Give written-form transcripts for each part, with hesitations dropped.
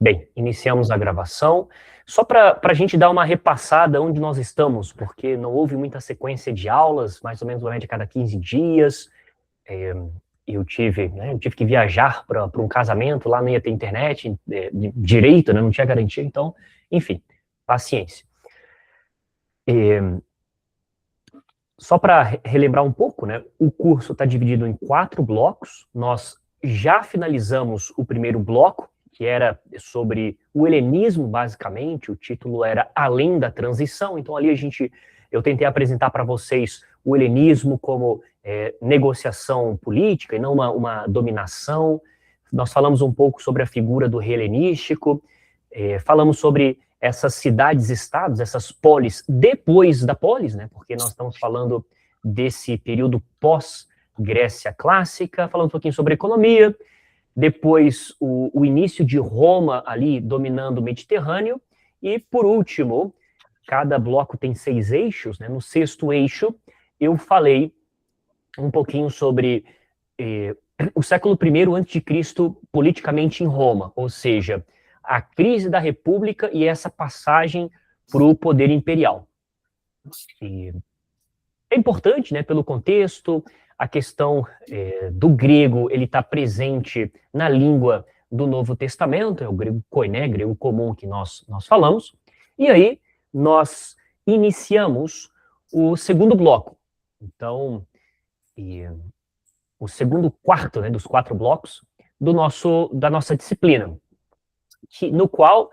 Bem, iniciamos a gravação. Só para a gente dar uma repassada onde nós estamos, porque não houve muita sequência de aulas, mais ou menos uma média a cada 15 dias. Eu tive que viajar para um casamento, lá não ia ter internet direito, né, não tinha garantia, então, enfim, paciência. Só para relembrar um pouco, né, o curso está dividido em 4 blocos. Nós já finalizamos o primeiro bloco, que era sobre o helenismo, basicamente. O título era Além da Transição. Então, ali eu tentei apresentar para vocês o helenismo como negociação política e não uma dominação. Nós falamos um pouco sobre a figura do rei helenístico, falamos sobre essas cidades-estados, essas polis, depois da polis, né, porque nós estamos falando desse período pós-Grécia clássica, falando um pouquinho sobre economia, depois o início de Roma ali dominando o Mediterrâneo, e por último, cada bloco tem 6 eixos, né, no 6º eixo eu falei um pouquinho sobre o século I a.C. politicamente em Roma, ou seja, a crise da República e essa passagem para o poder imperial. E é importante, né, pelo contexto, a questão do grego, ele está presente na língua do Novo Testamento, é o grego koiné, grego comum que nós falamos, e aí nós iniciamos o segundo bloco. Então, o segundo quarto, né, dos 4 blocos da nossa disciplina, no qual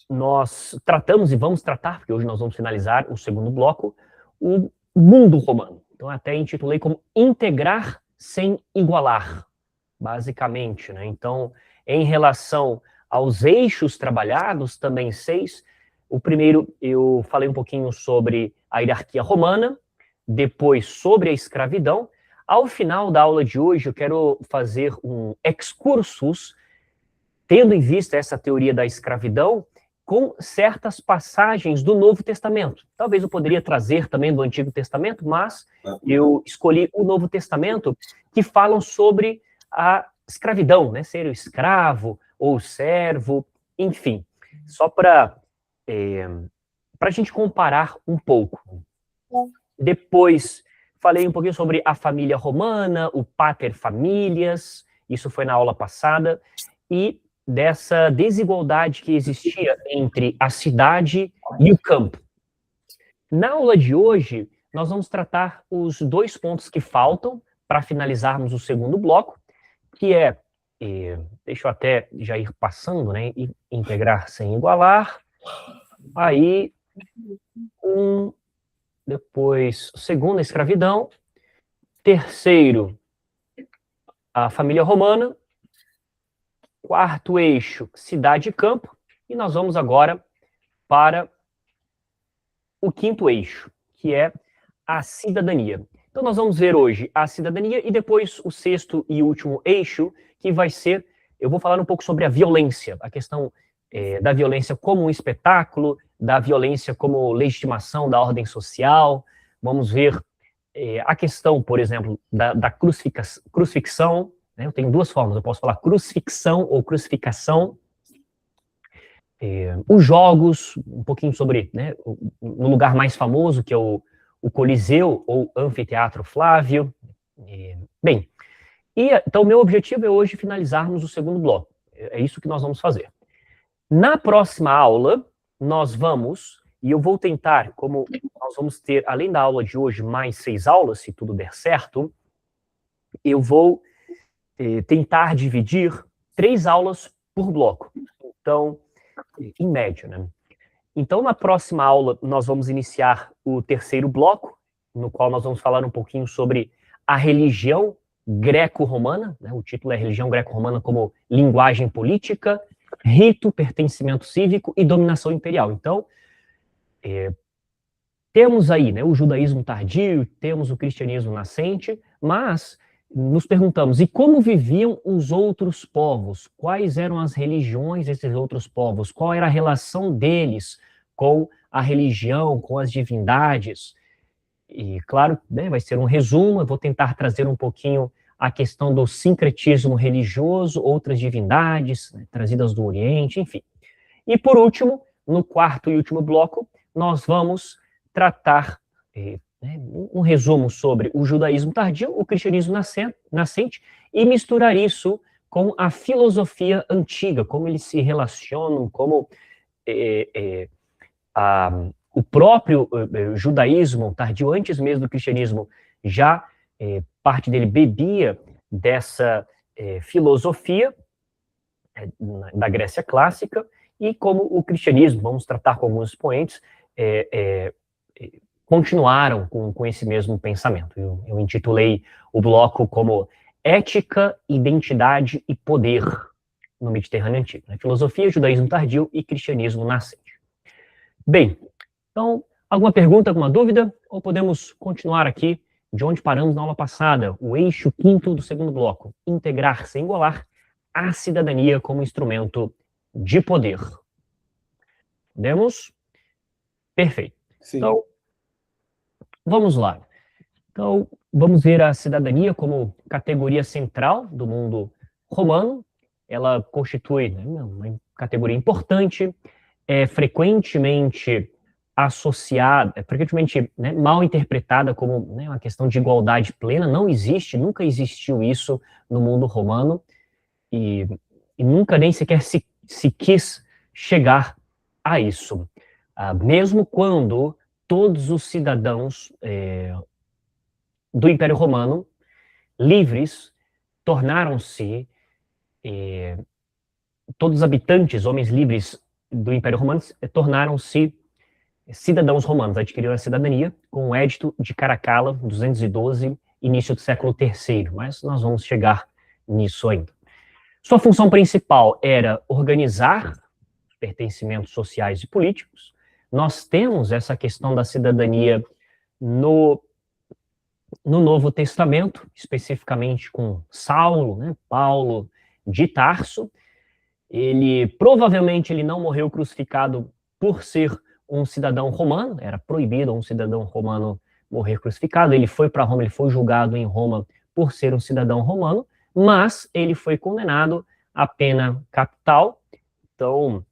nós tratamos e vamos tratar, porque hoje nós vamos finalizar o segundo bloco, o mundo romano. Então, até intitulei como Integrar sem Igualar, basicamente, né? Então, em relação aos eixos trabalhados, também 6, o primeiro eu falei um pouquinho sobre a hierarquia romana, depois sobre a escravidão. Ao final da aula de hoje, eu quero fazer um excursus, tendo em vista essa teoria da escravidão, com certas passagens do Novo Testamento. Talvez eu poderia trazer também do Antigo Testamento, mas eu escolhi o Novo Testamento, que falam sobre a escravidão, né? Ser o escravo ou servo, enfim. Só para a gente comparar um pouco. Depois, falei um pouquinho sobre a família romana, o pater familias, isso foi na aula passada, e dessa desigualdade que existia entre a cidade e o campo. Na aula de hoje, nós vamos tratar os 2 pontos que faltam para finalizarmos o segundo bloco, que é, deixa eu até já ir passando, né, integrar sem igualar, aí, depois, segundo, a escravidão, terceiro, a família romana, 4º eixo, cidade e campo, e nós vamos agora para o 5º eixo, que é a cidadania. Então nós vamos ver hoje a cidadania e depois o 6º e último eixo, que vai ser, eu vou falar um pouco sobre a violência, a questão da violência como um espetáculo, da violência como legitimação da ordem social. Vamos ver a questão, por exemplo, da crucifixão, né? Eu tenho 2 formas, eu posso falar crucifixão ou crucificação. Os jogos, um pouquinho sobre, né, no lugar mais famoso, que é o Coliseu ou Anfiteatro Flávio. Bem, então meu objetivo é hoje finalizarmos o segundo bloco. É isso que nós vamos fazer. Na próxima aula, nós vamos, e eu vou tentar, como nós vamos ter, além da aula de hoje, mais 6 aulas, se tudo der certo, eu vou tentar dividir 3 aulas por bloco. Então, em média, né? Então, na próxima aula, nós vamos iniciar o 3º bloco, no qual nós vamos falar um pouquinho sobre a religião greco-romana, né? O título é Religião Greco-Romana como Linguagem Política, Rito, Pertencimento Cívico e Dominação Imperial. Então, temos aí, né, o judaísmo tardio, temos o cristianismo nascente, mas nos perguntamos, e como viviam os outros povos? Quais eram as religiões desses outros povos? Qual era a relação deles com a religião, com as divindades? E, claro, né, vai ser um resumo, eu vou tentar trazer um pouquinho a questão do sincretismo religioso, outras divindades, né, trazidas do Oriente, enfim. E, por último, no quarto e último bloco, nós vamos tratar um resumo sobre o judaísmo tardio, o cristianismo nascente, e misturar isso com a filosofia antiga, como eles se relacionam, como o próprio judaísmo tardio, antes mesmo do cristianismo, já parte dele bebia dessa filosofia da Grécia clássica, e como o cristianismo, vamos tratar com alguns expoentes, continuaram com esse mesmo pensamento. Eu intitulei o bloco como Ética, Identidade e Poder no Mediterrâneo Antigo. Né? Filosofia, judaísmo tardio e cristianismo nascente. Bem, então, alguma pergunta, alguma dúvida? Ou podemos continuar aqui de onde paramos na aula passada, o eixo quinto do segundo bloco, integrar sem igualar a cidadania como instrumento de poder. Podemos? Perfeito. Sim. Então, vamos lá. Então, vamos ver a cidadania como categoria central do mundo romano. Ela constitui, né, uma categoria importante, frequentemente associada, frequentemente, né, mal interpretada como, né, uma questão de igualdade plena. Não existe, nunca existiu isso no mundo romano, e nunca nem sequer se quis chegar a isso. Mesmo quando todos os cidadãos do Império Romano, livres, tornaram-se, todos os habitantes, homens livres do Império Romano, tornaram-se cidadãos romanos, adquiriram a cidadania com o Édito de Caracalla, 212, início do século III, mas nós vamos chegar nisso ainda. Sua função principal era organizar os pertencimentos sociais e políticos. Nós temos essa questão da cidadania no Novo Testamento, especificamente com Saulo, né, Paulo de Tarso. Provavelmente ele não morreu crucificado por ser um cidadão romano, era proibido a um cidadão romano morrer crucificado. Ele foi para Roma, ele foi julgado em Roma por ser um cidadão romano, mas ele foi condenado à pena capital. Então,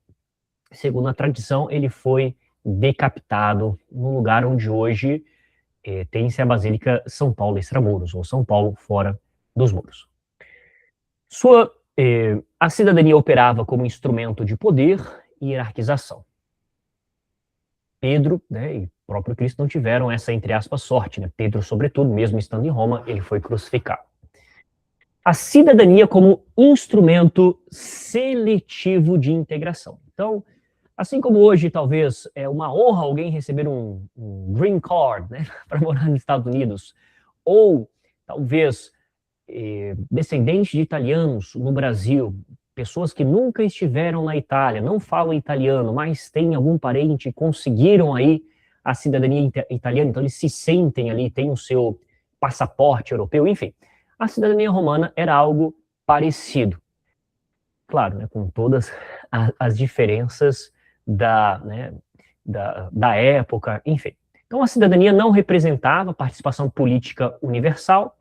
segundo a tradição, ele foi decapitado no lugar onde hoje tem-se a Basílica São Paulo Extramuros, ou São Paulo fora dos muros. A cidadania operava como instrumento de poder e hierarquização. Pedro, né, e o próprio Cristo não tiveram essa, entre aspas, sorte, né? Pedro, sobretudo, mesmo estando em Roma, ele foi crucificado. A cidadania como instrumento seletivo de integração. Então, assim como hoje, talvez, é uma honra alguém receber um green card, né, para morar nos Estados Unidos, ou talvez descendentes de italianos no Brasil, pessoas que nunca estiveram na Itália, não falam italiano, mas têm algum parente e conseguiram aí a cidadania italiana, então eles se sentem ali, têm o seu passaporte europeu, enfim. A cidadania romana era algo parecido. Claro, né, com todas as diferenças da época, enfim. Então, a cidadania não representava participação política universal,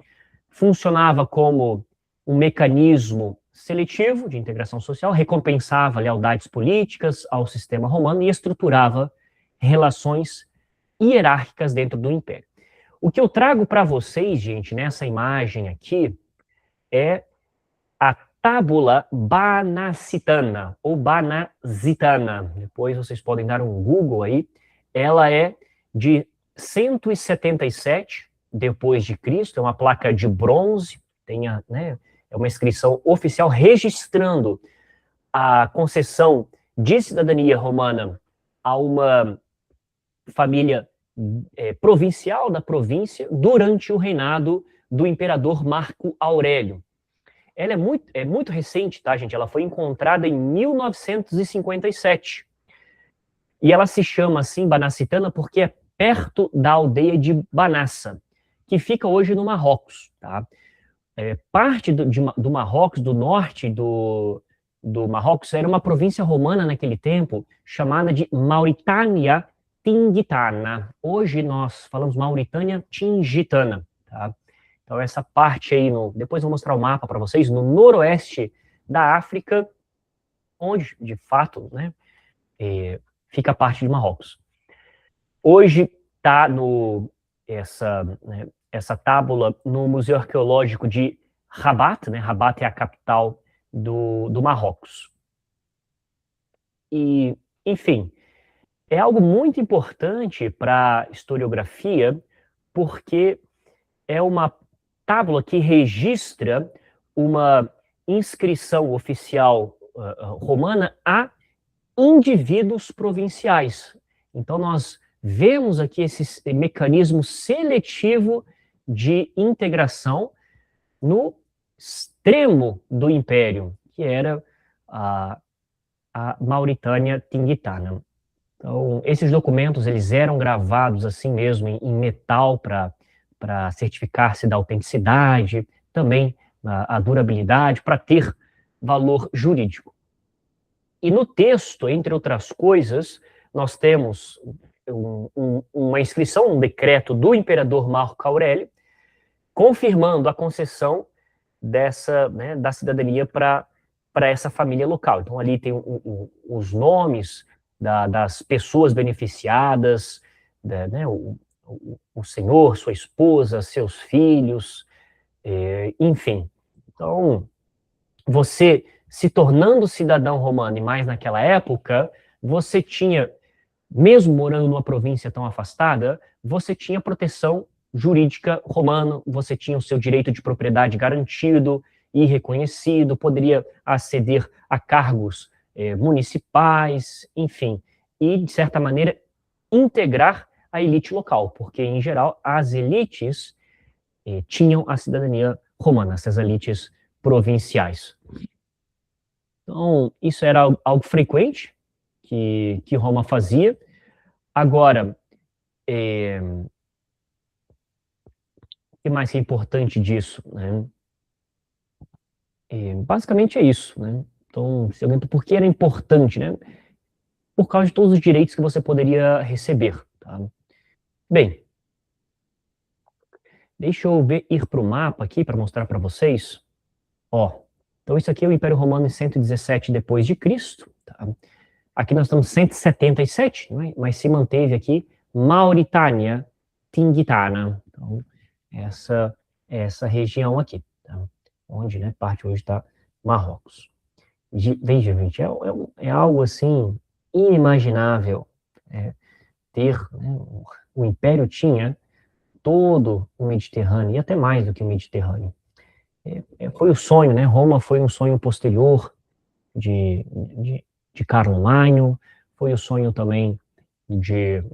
funcionava como um mecanismo seletivo de integração social, recompensava lealdades políticas ao sistema romano e estruturava relações hierárquicas dentro do império. O que eu trago para vocês, gente, nessa imagem aqui, é a tábula banacitana, ou banazitana. Depois vocês podem dar um Google aí. Ela é de 177 depois de Cristo, é uma placa de bronze, é uma inscrição oficial registrando a concessão de cidadania romana a uma família provincial da província durante o reinado do imperador Marco Aurélio. Ela é muito recente, tá, gente? Ela foi encontrada em 1957. E ela se chama assim, Banacitana, porque é perto da aldeia de Banassa, que fica hoje no Marrocos, tá? Parte do Marrocos, do norte do Marrocos, era uma província romana naquele tempo, chamada de Mauritânia Tingitana. Hoje nós falamos Mauritânia Tingitana, tá? Então, essa parte aí, depois eu vou mostrar o mapa para vocês, no noroeste da África, onde, de fato, né, fica a parte de Marrocos. Hoje está essa tábula no Museu Arqueológico de Rabat, né? Rabat é a capital do Marrocos. E, enfim, é algo muito importante para a historiografia, porque é uma tábula que registra uma inscrição oficial romana a indivíduos provinciais. Então, nós vemos aqui esse mecanismo seletivo de integração no extremo do império, que era a Mauritânia Tingitana. Então, esses documentos, eles eram gravados assim mesmo, em metal, para certificar-se da autenticidade, também a durabilidade, para ter valor jurídico. E no texto, entre outras coisas, nós temos uma inscrição, um decreto do imperador Marco Aurélio, confirmando a concessão da cidadania para essa família local. Então, ali tem os nomes das pessoas beneficiadas, o senhor, sua esposa, seus filhos, enfim. Então, você se tornando cidadão romano, e mais naquela época, você tinha, mesmo morando numa província tão afastada, você tinha proteção jurídica romana, você tinha o seu direito de propriedade garantido e reconhecido, poderia aceder a cargos municipais, enfim, e, de certa maneira, integrar a elite local, porque, em geral, as elites tinham a cidadania romana, essas elites provinciais. Então, isso era algo frequente que Roma fazia. Agora, o que mais é importante disso, né? Basicamente é isso, né? Então, se pergunta por que era importante, né? Por causa de todos os direitos que você poderia receber, tá? Bem, deixa eu ir para o mapa aqui para mostrar para vocês. Ó, então isso aqui é o Império Romano em 117 depois de Cristo, tá? Aqui nós estamos em 177, né? Mas se manteve aqui Mauritânia Tingitana. Então, essa região aqui, tá? Onde, né, parte hoje está Marrocos. Veja, gente, é algo assim inimaginável ter, né, o Império tinha todo o Mediterrâneo, e até mais do que o Mediterrâneo. Foi o sonho, né? Roma foi um sonho posterior de Carlo Magno, foi o sonho também de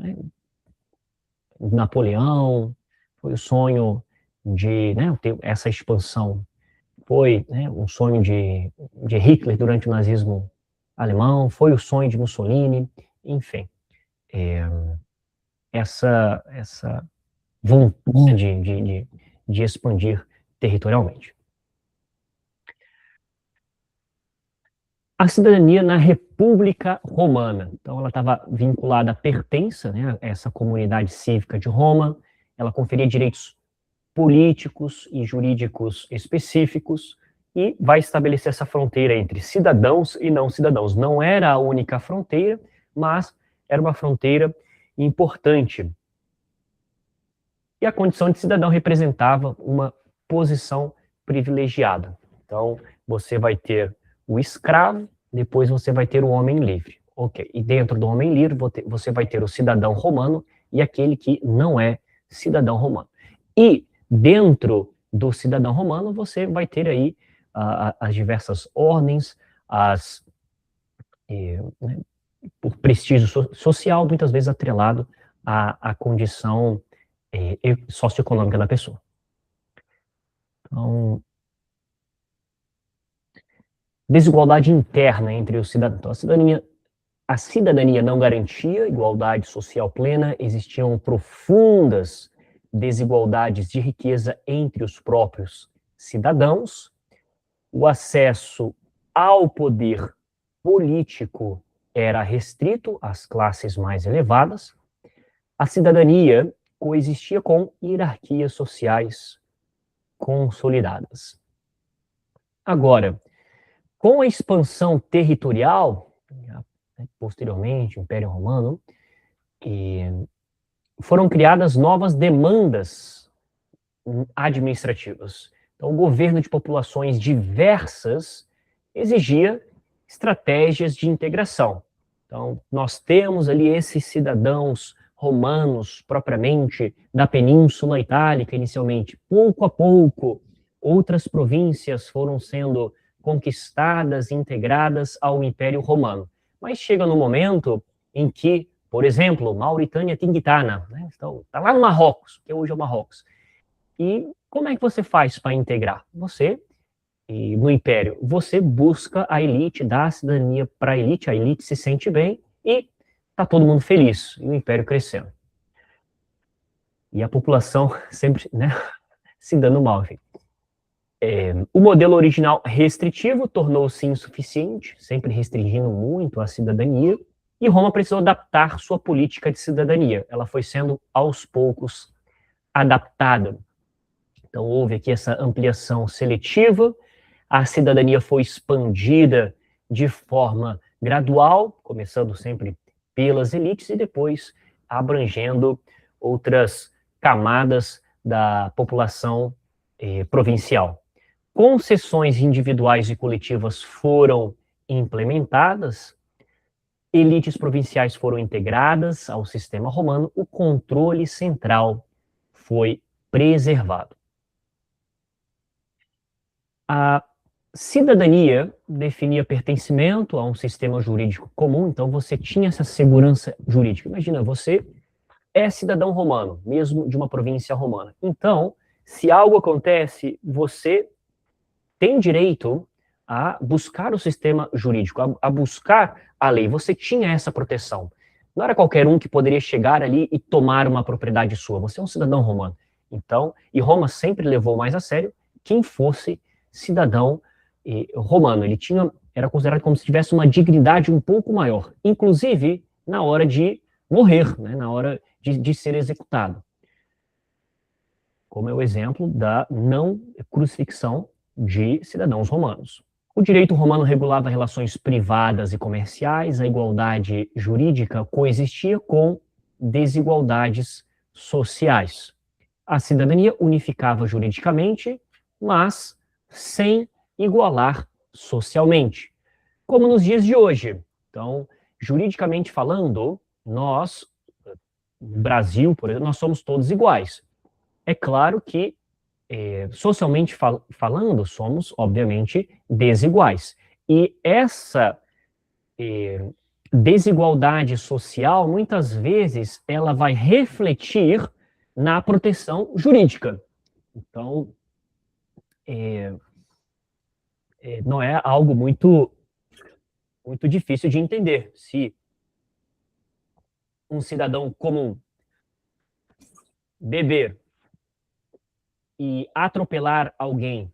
Napoleão, foi o sonho de, né, ter essa expansão, foi, né, um sonho de Hitler durante o nazismo alemão, foi o sonho de Mussolini, enfim, essa vontade de expandir territorialmente. A cidadania na República Romana. Então, ela estava vinculada à pertença, né, a essa comunidade cívica de Roma, ela conferia direitos políticos e jurídicos específicos e vai estabelecer essa fronteira entre cidadãos e não cidadãos. Não era a única fronteira, mas era uma fronteira importante. E a condição de cidadão representava uma posição privilegiada. Então, você vai ter o escravo, depois você vai ter o homem livre. Ok, e dentro do homem livre você vai ter o cidadão romano e aquele que não é cidadão romano. E dentro do cidadão romano você vai ter aí as diversas ordens, né, por prestígio social, muitas vezes atrelado à condição socioeconômica da pessoa. Então, desigualdade interna entre os cidadãos. Então, a cidadania não garantia igualdade social plena, existiam profundas desigualdades de riqueza entre os próprios cidadãos, o acesso ao poder político era restrito às classes mais elevadas, a cidadania coexistia com hierarquias sociais consolidadas. Agora, com a expansão territorial, posteriormente, o Império Romano, foram criadas novas demandas administrativas. Então, o governo de populações diversas exigia estratégias de integração. Então, nós temos ali esses cidadãos romanos, propriamente, da Península Itálica, inicialmente. Pouco a pouco, outras províncias foram sendo conquistadas e integradas ao Império Romano. Mas chega no momento em que, por exemplo, Mauritânia Tingitana, né, está lá no Marrocos, que hoje é o Marrocos. E como é que você faz para integrar? E no Império, você busca a elite, dá a cidadania para a elite se sente bem e está todo mundo feliz, e o Império crescendo. E a população sempre, né, se dando mal. Enfim. O modelo original restritivo tornou-se insuficiente, sempre restringindo muito a cidadania, e Roma precisou adaptar sua política de cidadania. Ela foi sendo, aos poucos, adaptada. Então, houve aqui essa ampliação seletiva, a cidadania foi expandida de forma gradual, começando sempre pelas elites e depois abrangendo outras camadas da população provincial. Concessões individuais e coletivas foram implementadas, elites provinciais foram integradas ao sistema romano, o controle central foi preservado. A cidadania definia pertencimento a um sistema jurídico comum, então você tinha essa segurança jurídica. Imagina, você é cidadão romano, mesmo de uma província romana. Então, se algo acontece, você tem direito a buscar o sistema jurídico, a buscar a lei. Você tinha essa proteção. Não era qualquer um que poderia chegar ali e tomar uma propriedade sua. Você é um cidadão romano. Então, e Roma sempre levou mais a sério quem fosse cidadão romano. Ele era considerado como se tivesse uma dignidade um pouco maior, inclusive na hora de morrer, né, na hora de ser executado. Como é o exemplo da não crucifixão de cidadãos romanos. O direito romano regulava relações privadas e comerciais, a igualdade jurídica coexistia com desigualdades sociais. A cidadania unificava juridicamente, mas sem igualar socialmente, como nos dias de hoje. Então, juridicamente falando, nós, no Brasil, por exemplo, nós somos todos iguais. É claro que, socialmente falando, somos, obviamente, desiguais. E essa desigualdade social, muitas vezes, ela vai refletir na proteção jurídica. Então, não é algo muito difícil de entender. Se um cidadão comum beber e atropelar alguém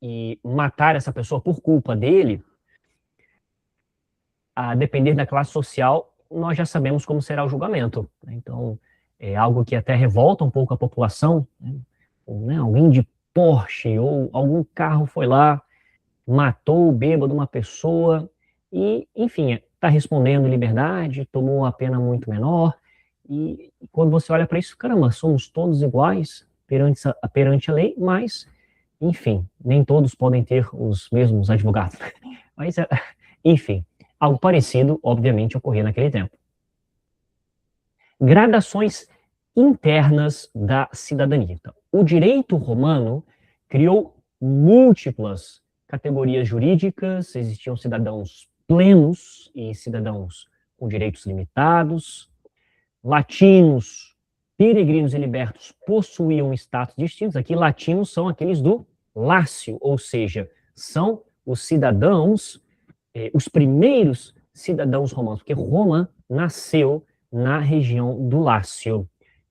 e matar essa pessoa por culpa dele, a depender da classe social, nós já sabemos como será o julgamento. Então, é algo que até revolta um pouco a população, né? Alguém de Porsche ou algum carro foi lá, matou o bêbado uma pessoa e, enfim, está respondendo em liberdade, tomou a pena muito menor. E quando você olha para isso, caramba, somos todos iguais perante a lei, mas, enfim, nem todos podem ter os mesmos advogados. Mas, enfim, algo parecido, obviamente, ocorria naquele tempo. Gradações internas da cidadania. Então, o direito romano criou múltiplas categorias jurídicas, existiam cidadãos plenos e cidadãos com direitos limitados, latinos, peregrinos e libertos possuíam status distintos. Aqui, latinos são aqueles do Lácio, ou seja, são os cidadãos, os primeiros cidadãos romanos, porque Roma nasceu na região do Lácio.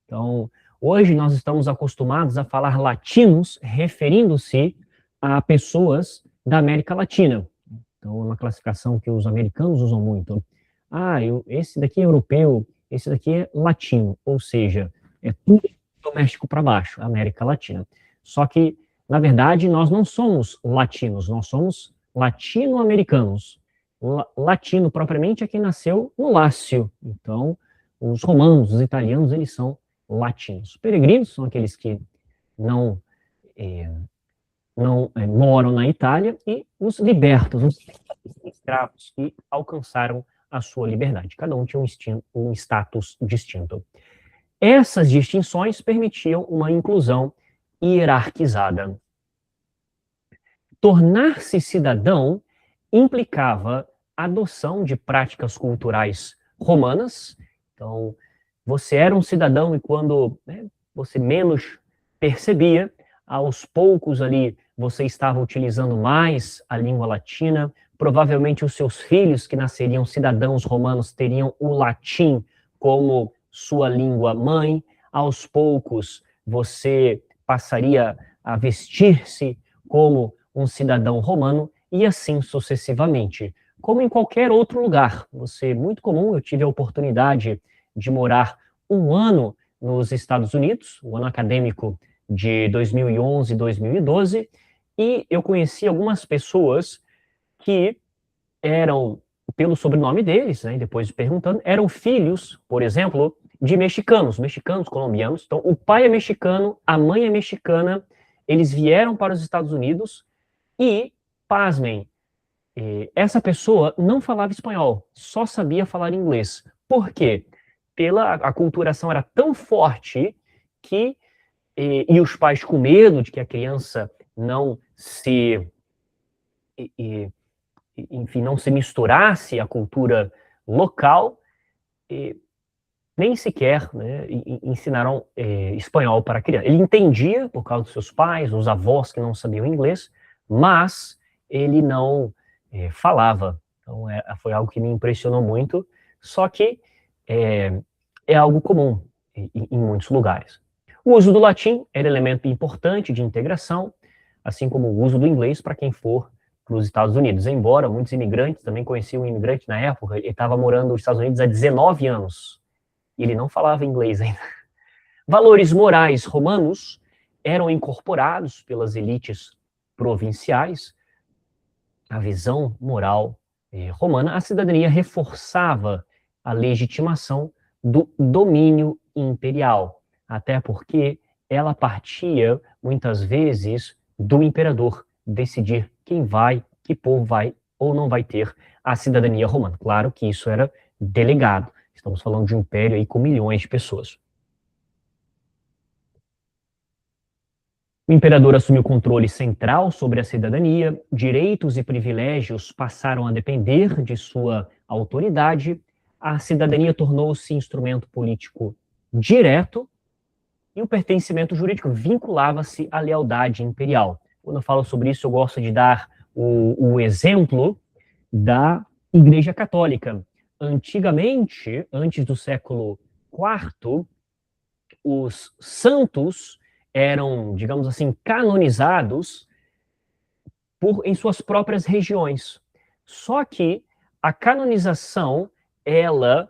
Então, hoje nós estamos acostumados a falar latinos, referindo-se a pessoas da América Latina. Então, é uma classificação que os americanos usam muito. Esse daqui é europeu, esse daqui é latino, ou seja, é tudo do México para baixo, América Latina. Só que, na verdade, nós não somos latinos, nós somos latino-americanos. Latino, propriamente, é quem nasceu no Lácio. Então, os romanos, os italianos, eles são latinos. Peregrinos são aqueles que não, moram na Itália, e os libertos, os escravos que alcançaram a sua liberdade. Cada um tinha um status distinto. Essas distinções permitiam uma inclusão hierarquizada. Tornar-se cidadão implicava a adoção de práticas culturais romanas. Então, você era um cidadão, e quando você menos percebia, aos poucos ali você estava utilizando mais a língua latina. Provavelmente os seus filhos, que nasceriam cidadãos romanos, teriam o latim como sua língua mãe. Aos poucos você passaria a vestir-se como um cidadão romano, e assim sucessivamente. Como em qualquer outro lugar. Muito comum, eu tive a oportunidade de morar um ano nos Estados Unidos, o ano acadêmico de 2011 e 2012, e eu conheci algumas pessoas que eram, pelo sobrenome deles, né, depois perguntando, eram filhos, por exemplo, de mexicanos, colombianos. Então, o pai é mexicano, a mãe é mexicana, eles vieram para os Estados Unidos e, pasmem, essa pessoa não falava espanhol, só sabia falar inglês. Por quê? A aculturação era tão forte que, e os pais com medo de que a criança não se, enfim, não se misturasse à cultura local, nem sequer, né, ensinaram espanhol para a criança. Ele entendia, por causa dos seus pais, os avós que não sabiam inglês, mas ele não falava. Então, foi algo que me impressionou muito, só que é algo comum em muitos lugares. O uso do latim era elemento importante de integração, assim como o uso do inglês para quem for para os Estados Unidos. Embora muitos imigrantes, também conheci um imigrante na época, ele estava morando nos Estados Unidos há 19 anos, e ele não falava inglês ainda. Valores morais romanos eram incorporados pelas elites provinciais. A visão moral romana, a cidadania reforçava a legitimação do domínio imperial, até porque ela partia, muitas vezes, do imperador decidir que povo vai ou não vai ter a cidadania romana. Claro que isso era delegado. Estamos falando de um império aí com milhões de pessoas. O imperador assumiu o controle central sobre a cidadania, direitos e privilégios passaram a depender de sua autoridade, a cidadania tornou-se instrumento político direto, e o pertencimento jurídico vinculava-se à lealdade imperial. Quando eu falo sobre isso, eu gosto de dar o exemplo da Igreja Católica. Antigamente, antes do século IV, os santos eram, digamos assim, canonizados em suas próprias regiões. Só que a canonização, ela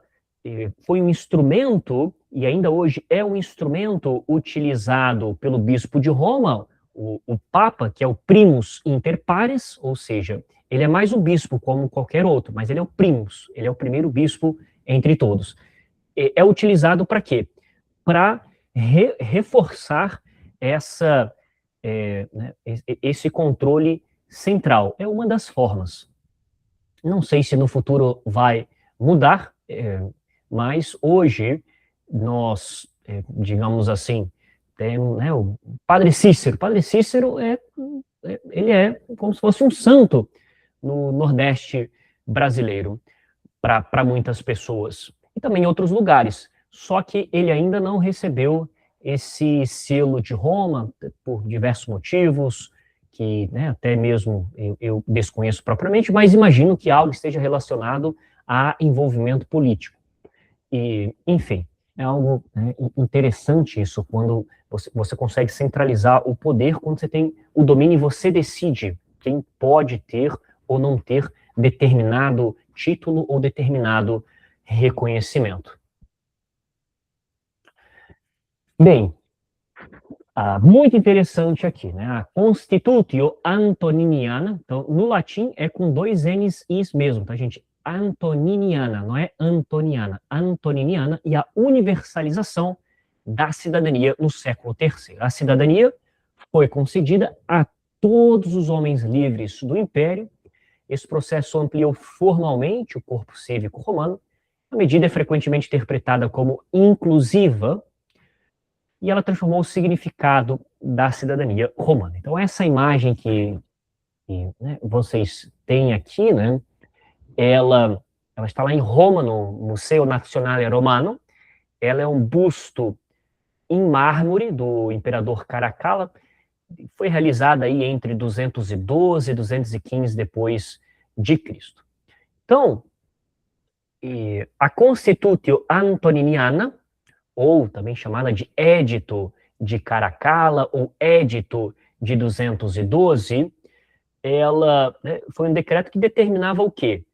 foi um instrumento, e ainda hoje é um instrumento utilizado pelo bispo de Roma, o Papa, que é o primus inter pares, ou seja, ele é mais um bispo como qualquer outro, mas ele é o primus, ele é o primeiro bispo entre todos. É utilizado para quê? Para reforçar esse controle central. É uma das formas. Não sei se no futuro vai mudar, mas hoje nós, digamos assim, temos, né, o Padre Cícero. Padre Cícero ele é como se fosse um santo no Nordeste brasileiro para muitas pessoas, e também em outros lugares. Só que ele ainda não recebeu esse selo de Roma por diversos motivos, que, né, até mesmo eu desconheço propriamente, mas imagino que algo esteja relacionado a envolvimento político. E, enfim, é algo, né, interessante isso, quando você consegue centralizar o poder, quando você tem o domínio e você decide quem pode ter ou não ter determinado título ou determinado reconhecimento. Bem, Muito interessante aqui, né? A Constitutio Antoniniana, então, no latim é com 2 N's e Is mesmo, tá, gente? Antoniniana, não é Antoniana, Antoniniana, e a universalização da cidadania no século III. A cidadania foi concedida a todos os homens livres do Império. Esse processo ampliou formalmente o corpo cívico romano. A medida é frequentemente interpretada como inclusiva, e ela transformou o significado da cidadania romana. Então, essa imagem que né, vocês têm aqui, né, ela está lá em Roma, no Museu Nazionale Romano. Ela é um busto em mármore do imperador Caracalla. Foi realizada aí entre 212 e 215 depois de Cristo. Então, a Constitutio Antoniniana, ou também chamada de Édito de Caracalla, ou Édito de 212, ela, né, foi um decreto que determinava o quê?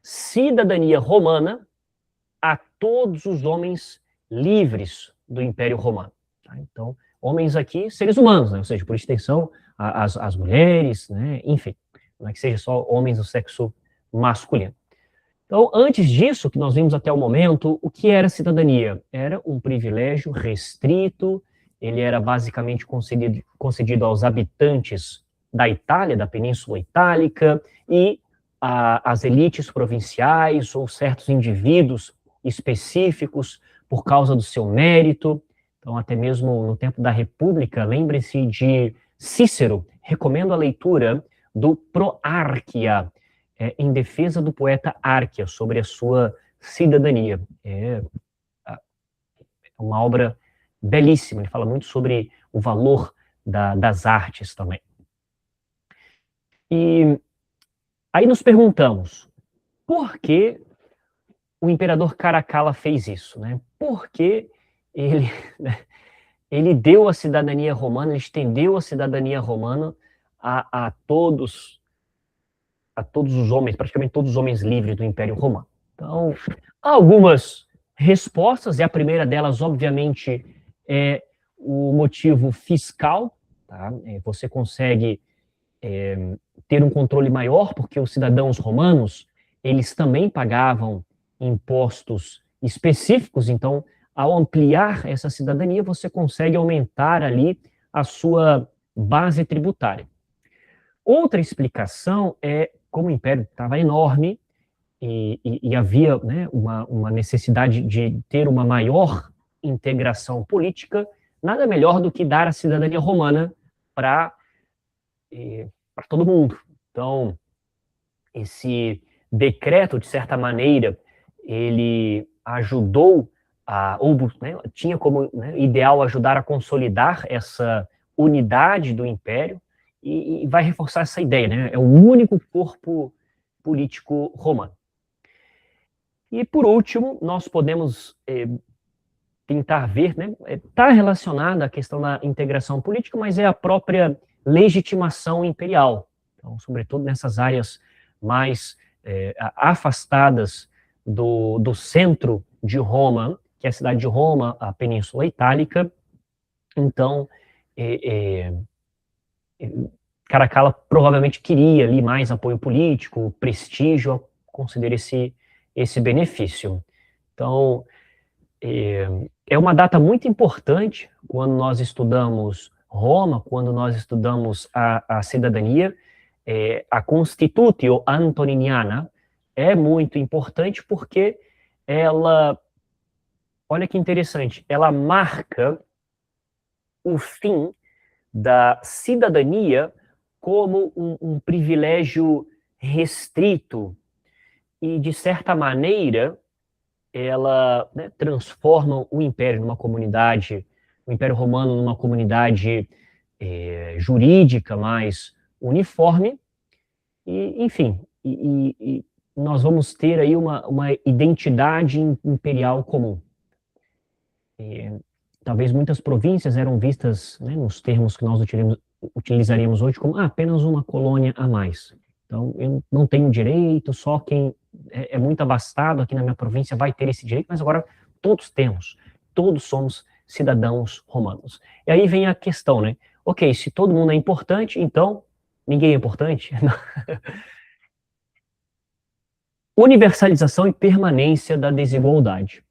Cidadania romana a todos os homens livres do Império Romano. Tá? Então, homens aqui, seres humanos, né? Ou seja, por extensão, as mulheres, né? Enfim, não é que seja só homens do sexo masculino. Então, antes disso, que nós vimos até o momento, o que era cidadania? Era um privilégio restrito, ele era basicamente concedido aos habitantes da Itália, da Península Itálica, e às elites provinciais ou certos indivíduos específicos por causa do seu mérito. Então, até mesmo no tempo da República, lembre-se de Cícero, recomendo a leitura do Proarchia, em defesa do poeta Árquia, sobre a sua cidadania. É uma obra belíssima, ele fala muito sobre o valor das artes também. E aí nos perguntamos, por que o imperador Caracalla fez isso? Né? Por que ele deu a cidadania romana, ele estendeu a cidadania romana a todos os homens, praticamente todos os homens livres do Império Romano? Então, há algumas respostas, e a primeira delas, obviamente, é o motivo fiscal. Tá? Você consegue ter um controle maior, porque os cidadãos romanos, eles também pagavam impostos específicos, então, ao ampliar essa cidadania, você consegue aumentar ali a sua base tributária. Outra explicação é, como o império estava enorme e havia, né, uma necessidade de ter uma maior integração política, nada melhor do que dar a cidadania romana para todo mundo. Então, esse decreto, de certa maneira, ele ajudou ou né, tinha como, né, ideal ajudar a consolidar essa unidade do império e vai reforçar essa ideia, né? É o único corpo político romano. E, por último, nós podemos tentar ver, né? Está relacionada à questão da integração política, mas é a própria legitimação imperial. Então, sobretudo nessas áreas mais afastadas do centro de Roma, que é a cidade de Roma, a Península Itálica. Então, Caracalla provavelmente queria ali mais apoio político, prestígio, considera esse benefício. Então, é uma data muito importante quando nós estudamos Roma, quando nós estudamos a cidadania. A Constitutio Antoniniana é muito importante porque ela, olha que interessante, ela marca o fim da cidadania como um privilégio restrito e, de certa maneira, ela, né, transforma o Império numa comunidade, o Império Romano numa comunidade jurídica mais uniforme, e, enfim, e nós vamos ter aí uma identidade imperial comum. Talvez muitas províncias eram vistas, né, nos termos que nós utilizaríamos hoje, como apenas uma colônia a mais. Então, eu não tenho direito, só quem muito abastado aqui na minha província vai ter esse direito, mas agora todos temos, todos somos cidadãos romanos. E aí vem a questão, né? Ok, se todo mundo é importante, então ninguém é importante? Universalização e permanência da desigualdade.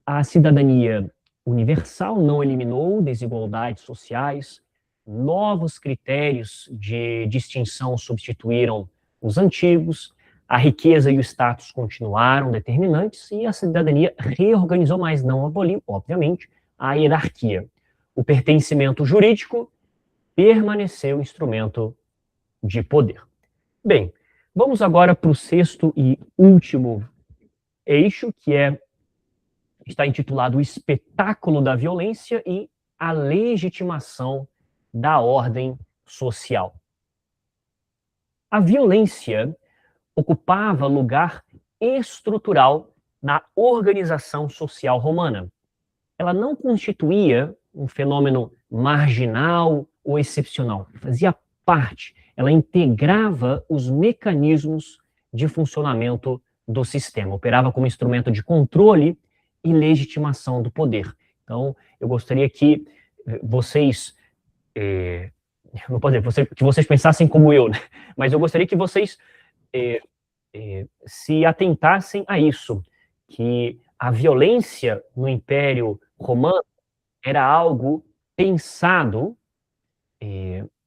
A cidadania universal não eliminou desigualdades sociais, novos critérios de distinção substituíram os antigos, a riqueza e o status continuaram determinantes e a cidadania reorganizou, mas não aboliu, obviamente, a hierarquia. O pertencimento jurídico permaneceu instrumento de poder. Bem, vamos agora para o sexto e último eixo, que está intitulado O Espetáculo da Violência e a Legitimação da Ordem Social. A violência ocupava lugar estrutural na organização social romana. Ela não constituía um fenômeno marginal ou excepcional, fazia parte, ela integrava os mecanismos de funcionamento do sistema, operava como instrumento de controle e legitimação do poder. Então, eu gostaria que vocês, não posso dizer, que vocês pensassem como eu, né? Mas eu gostaria que vocês se atentassem a isso, que a violência no Império Romano era algo pensado,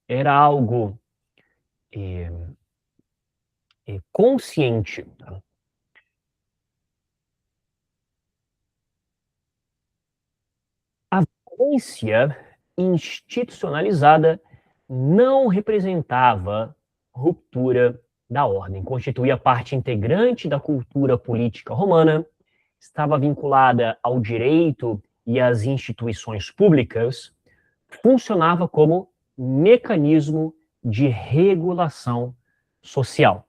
era algo consciente. Tá? A violência institucionalizada não representava ruptura da ordem, constituía parte integrante da cultura política romana, estava vinculada ao direito e às instituições públicas, funcionava como mecanismo de regulação social.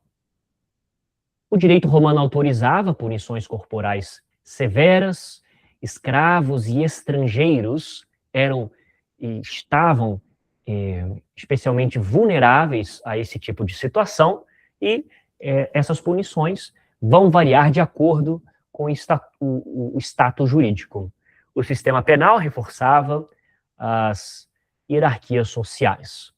O direito romano autorizava punições corporais severas, escravos e estrangeiros estavam especialmente vulneráveis a esse tipo de situação e essas punições vão variar de acordo com o status jurídico. O sistema penal reforçava as hierarquias sociais.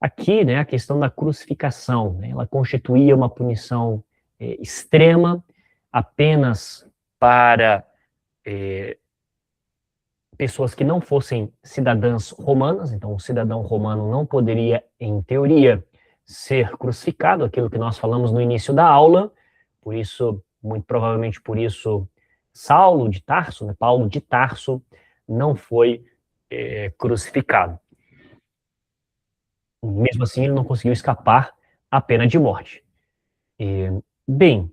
Aqui, né, a questão da crucificação, né, ela constituía uma punição extrema apenas para pessoas que não fossem cidadãs romanas, então o cidadão romano não poderia, em teoria, ser crucificado, aquilo que nós falamos no início da aula, por isso, muito provavelmente por isso, Saulo de Tarso, né, Paulo de Tarso, não foi crucificado. Mesmo assim, ele não conseguiu escapar à pena de morte. Bem,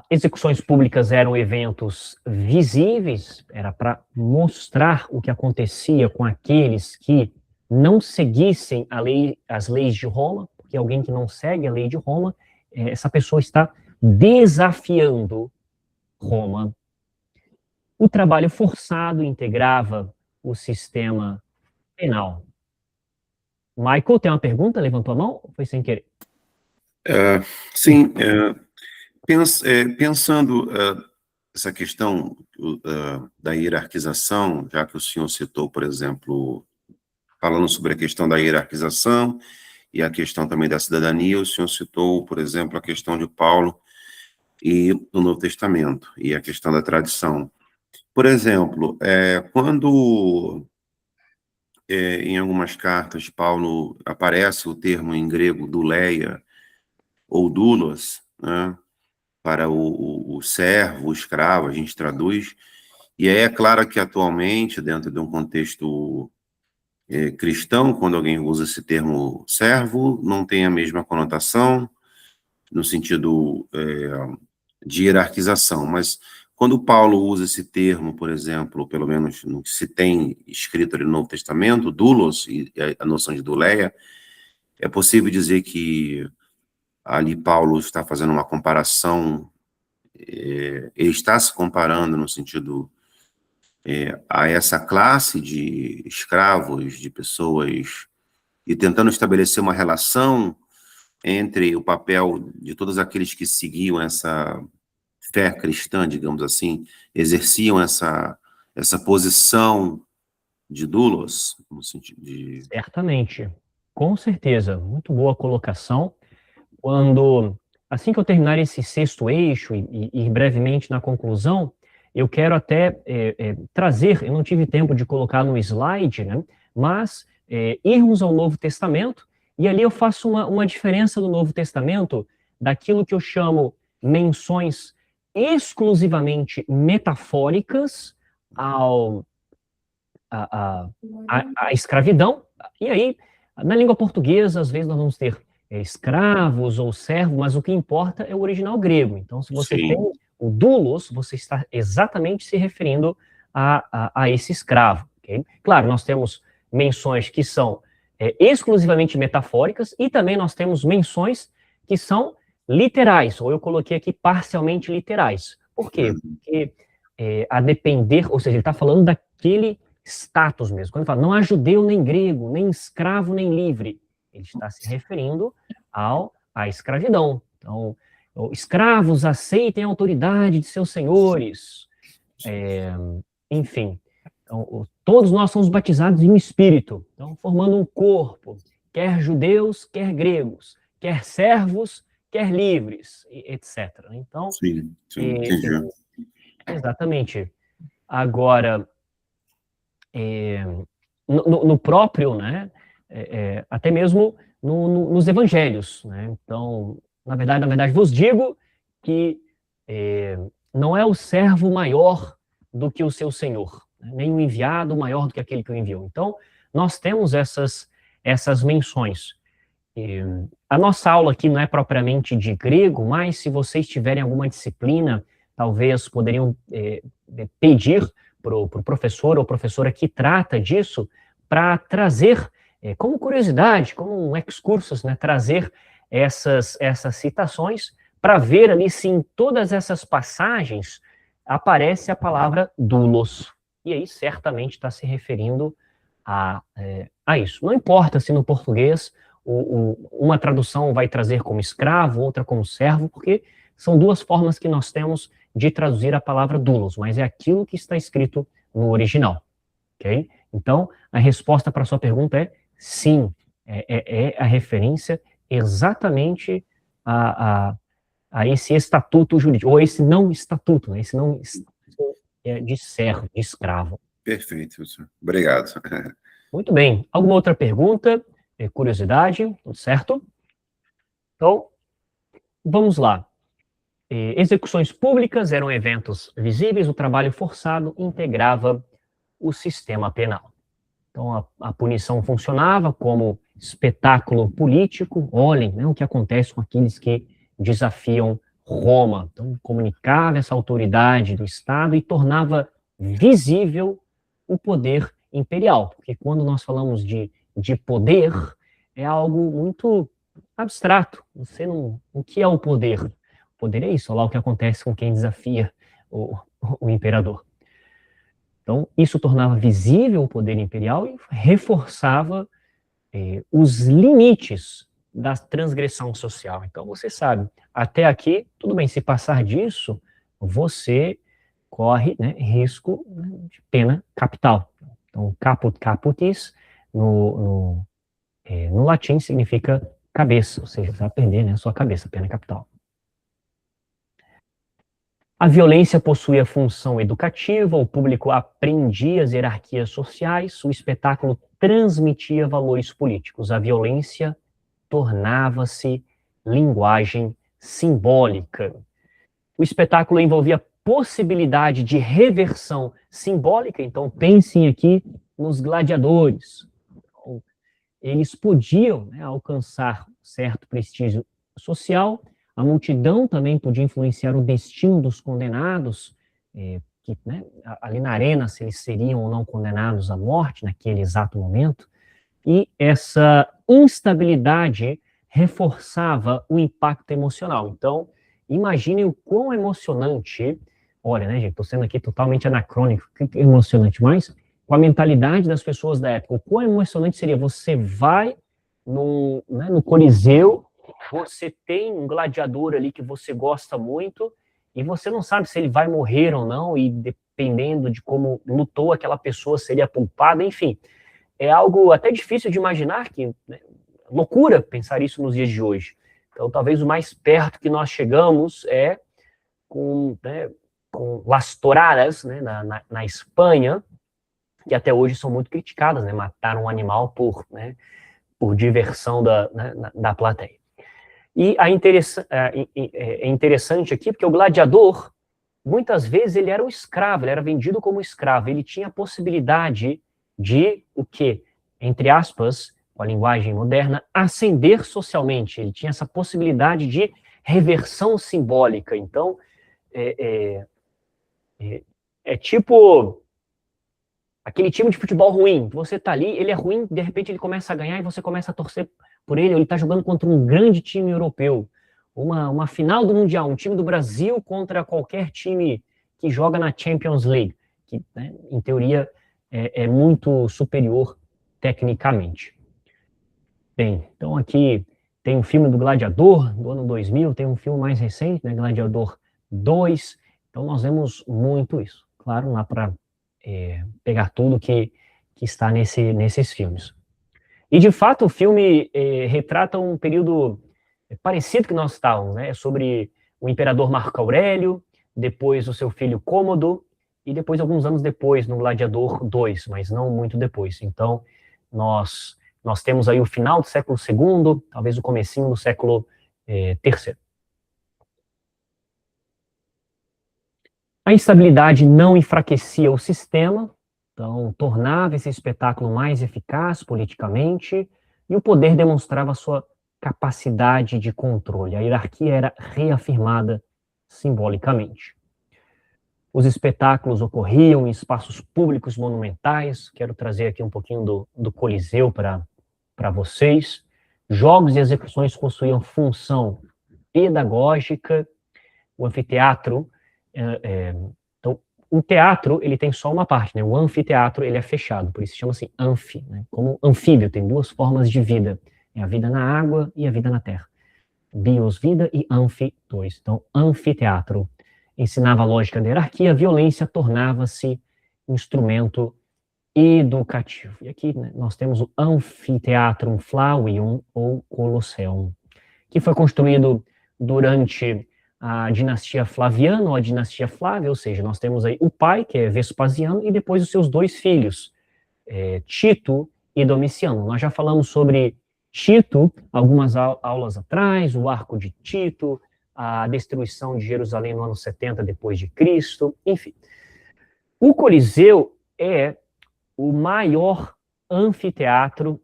execuções públicas eram eventos visíveis, era para mostrar o que acontecia com aqueles que não seguissem as leis de Roma, porque alguém que não segue a lei de Roma, essa pessoa está desafiando Roma. O trabalho forçado integrava o sistema penal. Michael, tem uma pergunta? Levantou a mão ou foi sem querer? Sim, pensando essa questão da hierarquização, já que o senhor citou, por exemplo, falando sobre a questão da hierarquização e a questão também da cidadania, o senhor citou, por exemplo, a questão de Paulo e do Novo Testamento, e a questão da tradição. Por exemplo, quando em algumas cartas Paulo aparece o termo em grego douleia ou doulos, né, para o servo, o escravo, a gente traduz, e aí é claro que atualmente, dentro de um contexto cristão, quando alguém usa esse termo servo, não tem a mesma conotação, no sentido de hierarquização, mas quando Paulo usa esse termo, por exemplo, pelo menos no que se tem escrito ali no Novo Testamento, doulos, e a noção de douleia, é possível dizer que ali Paulo está fazendo uma comparação, ele está se comparando no sentido a essa classe de escravos, de pessoas, e tentando estabelecer uma relação entre o papel de todos aqueles que seguiam essa fé cristã, digamos assim, exerciam essa essa posição de doulos, no sentido de... Certamente, com certeza, muito boa colocação. Assim que eu terminar esse sexto eixo e ir brevemente na conclusão, eu quero até trazer, eu não tive tempo de colocar no slide, né, mas irmos ao Novo Testamento, e ali eu faço uma diferença no Novo Testamento daquilo que eu chamo menções exclusivamente metafóricas à escravidão, e aí, na língua portuguesa, às vezes nós vamos ter escravos ou servos, mas o que importa é o original grego. Então, se você tem o doulos, você está exatamente se referindo a esse escravo. Okay? Claro, nós temos menções que são exclusivamente metafóricas e também nós temos menções que são literais, ou eu coloquei aqui parcialmente literais. Por quê? Porque a depender, ou seja, ele está falando daquele status mesmo. Quando ele fala, não há judeu nem grego, nem escravo nem livre, ele está se referindo à escravidão. Então, escravos aceitem a autoridade de seus senhores, enfim. Então, todos nós somos batizados em um espírito, então, formando um corpo, quer judeus, quer gregos, quer servos, quer livres, etc. Então, sim, entendi. Exatamente. Agora, no próprio, né, até mesmo nos evangelhos, né, então, na verdade, vos digo que não é o servo maior do que o seu senhor, né, nem o enviado maior do que aquele que o enviou. Então, nós temos essas menções. A nossa aula aqui não é propriamente de grego, mas se vocês tiverem alguma disciplina, talvez poderiam pedir para o professor ou professora que trata disso, para trazer, como curiosidade, como um excursus, né, trazer essas citações, para ver ali se em todas essas passagens aparece a palavra doulos. E aí certamente está se referindo a isso. Não importa se no português uma tradução vai trazer como escravo, outra como servo, porque são duas formas que nós temos de traduzir a palavra doulos, mas é aquilo que está escrito no original, ok? Então, a resposta para a sua pergunta é sim, é a referência exatamente a esse estatuto jurídico, ou esse não estatuto, né? Esse não de servo, de escravo. Perfeito, professor. Obrigado. Muito bem. Alguma outra pergunta? Curiosidade? Tudo certo? Então, vamos lá. Execuções públicas eram eventos visíveis, o trabalho forçado integrava o sistema penal. Então, a punição funcionava como espetáculo político. Olhem, né, o que acontece com aqueles que desafiam Roma. Então, comunicava essa autoridade do Estado e tornava visível o poder imperial. Porque quando nós falamos de poder, é algo muito abstrato. O que é o poder? O poder é isso, olha lá o que acontece com quem desafia o imperador. Então, isso tornava visível o poder imperial e reforçava os limites da transgressão social. Então, você sabe, até aqui, tudo bem, se passar disso, você corre, né, risco de pena capital. Então, caput caputis, no latim, significa cabeça, ou seja, você vai perder, né, a sua cabeça, pena capital. A violência possuía função educativa, o público aprendia as hierarquias sociais, o espetáculo transmitia valores políticos. A violência tornava-se linguagem simbólica. O espetáculo envolvia possibilidade de reversão simbólica, então pensem aqui nos gladiadores. Eles podiam, né, alcançar certo prestígio social. A multidão também podia influenciar o destino dos condenados, que, né, ali na arena, se eles seriam ou não condenados à morte naquele exato momento, e essa instabilidade reforçava o impacto emocional. Então, imaginem o quão emocionante, olha, né, gente, estou sendo aqui totalmente anacrônico, que emocionante, mas com a mentalidade das pessoas da época, o quão emocionante seria você vai no Coliseu, você tem um gladiador ali que você gosta muito, e você não sabe se ele vai morrer ou não, e dependendo de como lutou aquela pessoa, seria poupada, enfim. É algo até difícil de imaginar, que, né, loucura pensar isso nos dias de hoje. Então, talvez o mais perto que nós chegamos é com Las Toradas, né, na Espanha, que até hoje são muito criticadas, né, matar um animal por diversão da plateia. E é interessante aqui, porque o gladiador, muitas vezes, ele era um escravo, ele era vendido como escravo, ele tinha a possibilidade de, o quê? Entre aspas, com a linguagem moderna, ascender socialmente, ele tinha essa possibilidade de reversão simbólica. Então, é tipo aquele time de futebol ruim, você tá ali, ele é ruim, de repente ele começa a ganhar e você começa a torcer por ele, ou ele tá jogando contra um grande time europeu, uma final do Mundial, um time do Brasil contra qualquer time que joga na Champions League, que, né, em teoria é muito superior tecnicamente. Bem, então aqui tem um filme do Gladiador, do ano 2000, tem um filme mais recente, né, Gladiador 2, então nós vemos muito isso. Claro, lá para pegar tudo que está nesses filmes. E, de fato, o filme retrata um período parecido que nós estávamos, né? Sobre o imperador Marco Aurélio, depois o seu filho Cômodo, e depois, alguns anos depois, no Gladiador 2, mas não muito depois. Então, nós temos aí o final do século II, talvez o comecinho do século III. A instabilidade não enfraquecia o sistema, então tornava esse espetáculo mais eficaz politicamente, e o poder demonstrava sua capacidade de controle. A hierarquia era reafirmada simbolicamente. Os espetáculos ocorriam em espaços públicos monumentais. Quero trazer aqui um pouquinho do Coliseu para vocês. Jogos e execuções possuíam função pedagógica. O anfiteatro, então, o teatro, ele tem só uma parte, né? O anfiteatro, ele é fechado, por isso chama-se anfi, né? Como anfíbio, tem duas formas de vida, é a vida na água e a vida na terra. Bios, vida, e anfi, dois. Então, anfiteatro ensinava a lógica da hierarquia, a violência tornava-se instrumento educativo. E aqui, né, nós temos o Amphitheatrum Flavium, ou Colosseum, que foi construído durante a dinastia Flaviana, ou a dinastia Flávia, ou seja, nós temos aí o pai, que é Vespasiano, e depois os seus dois filhos, Tito e Domiciano. Nós já falamos sobre Tito algumas aulas atrás, o arco de Tito, a destruição de Jerusalém no ano 70 depois de Cristo, enfim. O Coliseu é o maior anfiteatro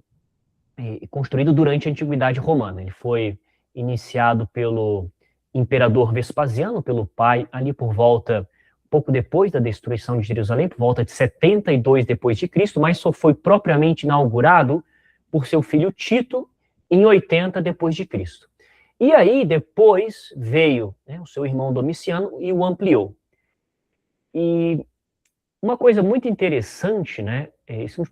construído durante a Antiguidade Romana. Ele foi iniciado pelo imperador Vespasiano, pelo pai, ali por volta, pouco depois da destruição de Jerusalém, por volta de 72 depois de Cristo, mas só foi propriamente inaugurado por seu filho Tito em 80 depois de Cristo. E aí, depois, veio, né, o seu irmão Domiciano e o ampliou. E uma coisa muito interessante, né,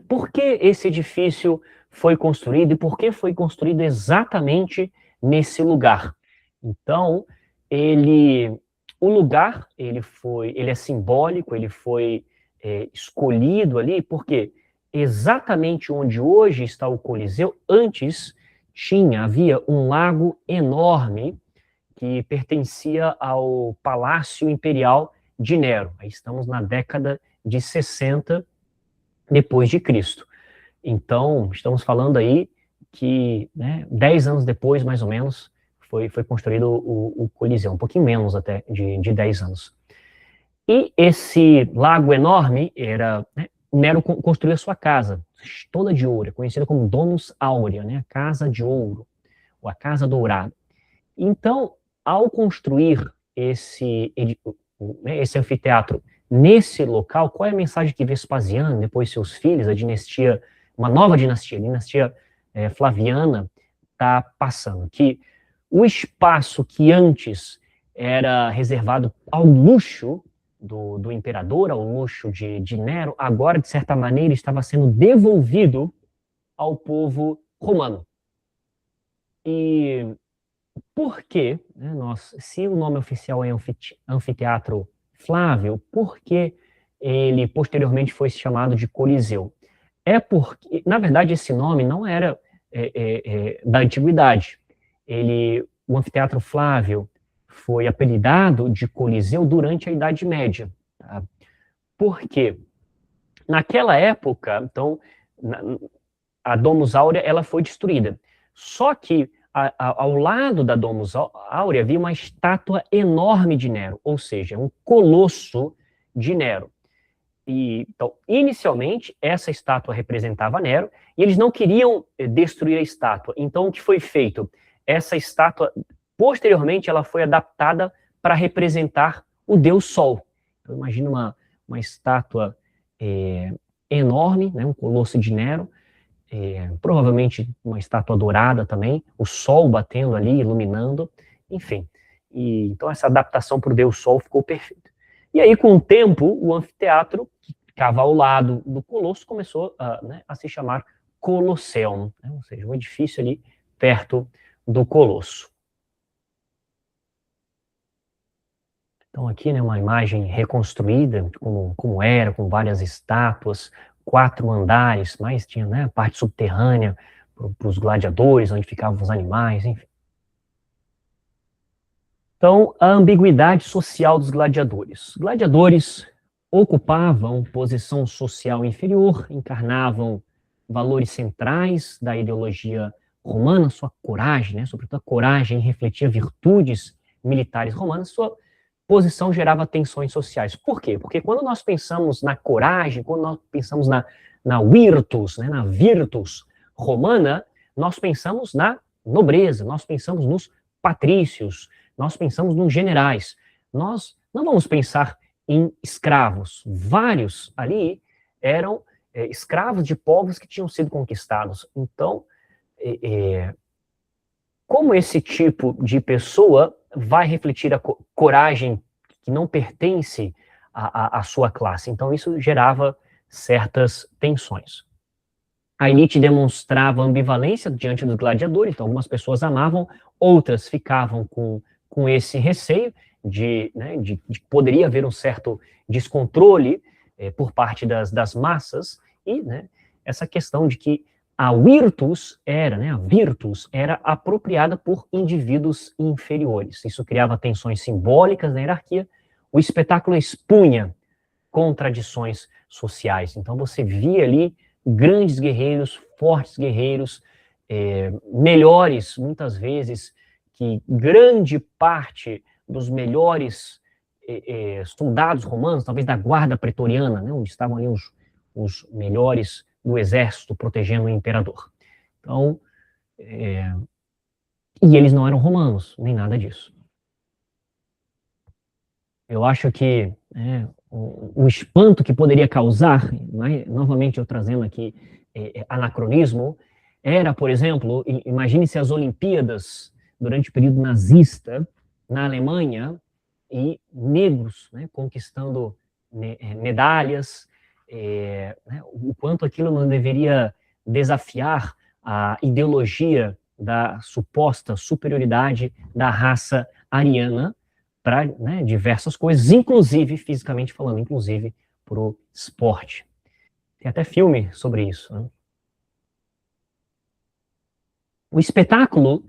por que esse edifício foi construído e por que foi construído exatamente nesse lugar? Então, o lugar, ele é simbólico, ele foi escolhido ali, porque exatamente onde hoje está o Coliseu, antes havia um lago enorme que pertencia ao Palácio Imperial de Nero. Aí estamos na década de 60 depois de Cristo. Então, estamos falando aí que, né, 10 anos depois, mais ou menos, foi construído o Coliseu, um pouquinho menos até de 10 anos. E esse lago enorme era, né, Nero construiu a sua casa, toda de ouro, conhecida como Domus Aurea, né, a casa de ouro, ou a casa dourada. Então, ao construir esse anfiteatro nesse local, qual é a mensagem que Vespasiano, depois seus filhos, a dinastia, uma nova dinastia, a dinastia Flaviana, está passando? Que o espaço que antes era reservado ao luxo do imperador, ao luxo de Nero, agora, de certa maneira, estava sendo devolvido ao povo romano. E Por quê? Né, se o nome oficial é Anfiteatro Flávio, por que ele posteriormente foi chamado de Coliseu? É porque, na verdade, esse nome não era da antiguidade. O Anfiteatro Flávio foi apelidado de Coliseu durante a Idade Média. Tá? Por quê? Naquela época, então, a Domus Áurea ela foi destruída. Só que ao lado da Domus Áurea havia uma estátua enorme de Nero, ou seja, um colosso de Nero. Então, inicialmente, essa estátua representava Nero, e eles não queriam destruir a estátua. Então, o que foi feito? Essa estátua, posteriormente, ela foi adaptada para representar o Deus Sol. Então, imagina uma estátua enorme, né, um colosso de Nero, provavelmente uma estátua dourada também, o sol batendo ali, iluminando, enfim. Então essa adaptação para o Deus Sol ficou perfeita. E aí, com o tempo, o anfiteatro, que ficava ao lado do Colosso, começou a se chamar Colosseum, né? Ou seja, um edifício ali perto do Colosso. Então aqui, né, uma imagem reconstruída, como era, com várias estátuas, 4 andares, mas tinha, né, a parte subterrânea para os gladiadores, onde ficavam os animais, enfim. Então, a ambiguidade social dos gladiadores. Gladiadores ocupavam posição social inferior, encarnavam valores centrais da ideologia romana, sua coragem, né, sobretudo a coragem refletia virtudes militares romanas, sua posição gerava tensões sociais. Por quê? Porque quando nós pensamos na coragem, quando nós pensamos na virtus, né, na virtus romana, nós pensamos na nobreza, nós pensamos nos patrícios, nós pensamos nos generais. Nós não vamos pensar em escravos. Vários ali eram escravos de povos que tinham sido conquistados. Então, como esse tipo de pessoa vai refletir a coragem que não pertence à sua classe? Então, isso gerava certas tensões. A elite demonstrava ambivalência diante dos gladiadores, então algumas pessoas amavam, outras ficavam com esse receio de que poderia haver um certo descontrole por parte das massas, e essa questão de que a virtus era apropriada por indivíduos inferiores. Isso criava tensões simbólicas na hierarquia. O espetáculo expunha contradições sociais. Então você via ali grandes guerreiros, fortes guerreiros, melhores, muitas vezes, que grande parte dos melhores soldados romanos, talvez da guarda pretoriana, né, onde estavam ali os melhores do exército protegendo o imperador. Então, e eles não eram romanos, nem nada disso. Eu acho que o espanto que poderia causar, novamente eu trazendo aqui anacronismo, era, por exemplo, imagine se as Olimpíadas, durante o período nazista, na Alemanha, e negros conquistando medalhas, o quanto aquilo não deveria desafiar a ideologia da suposta superioridade da raça ariana para diversas coisas, inclusive, fisicamente falando, inclusive para o esporte. Tem até filme sobre isso. Né? O espetáculo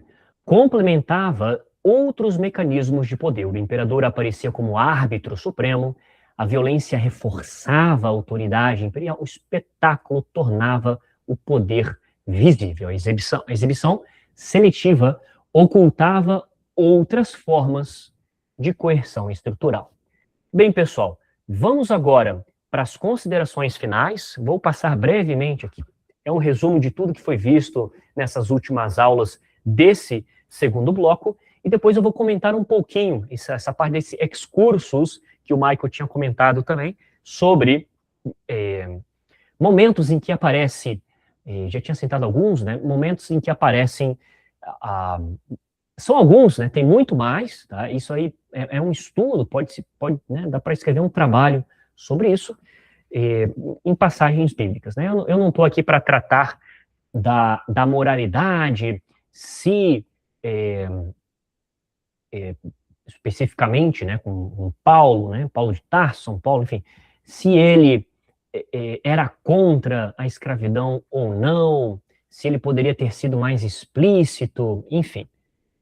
complementava outros mecanismos de poder. O imperador aparecia como árbitro supremo, a violência reforçava a autoridade imperial, o espetáculo tornava o poder visível. A exibição seletiva ocultava outras formas de coerção estrutural. Bem, pessoal, vamos agora para as considerações finais. Vou passar brevemente aqui. É um resumo de tudo que foi visto nessas últimas aulas desse segundo bloco, e depois eu vou comentar um pouquinho essa parte desse excursus que o Michael tinha comentado também, sobre momentos em que aparece, já tinha citado alguns, momentos em que aparecem, são alguns, tem muito mais, tá? Isso aí é um estudo, dá para escrever um trabalho sobre isso, em passagens bíblicas. Eu não estou aqui para tratar da moralidade, se especificamente, né, com Paulo, né, Paulo de Tarso, São Paulo, enfim, se ele era contra a escravidão ou não, se ele poderia ter sido mais explícito, enfim.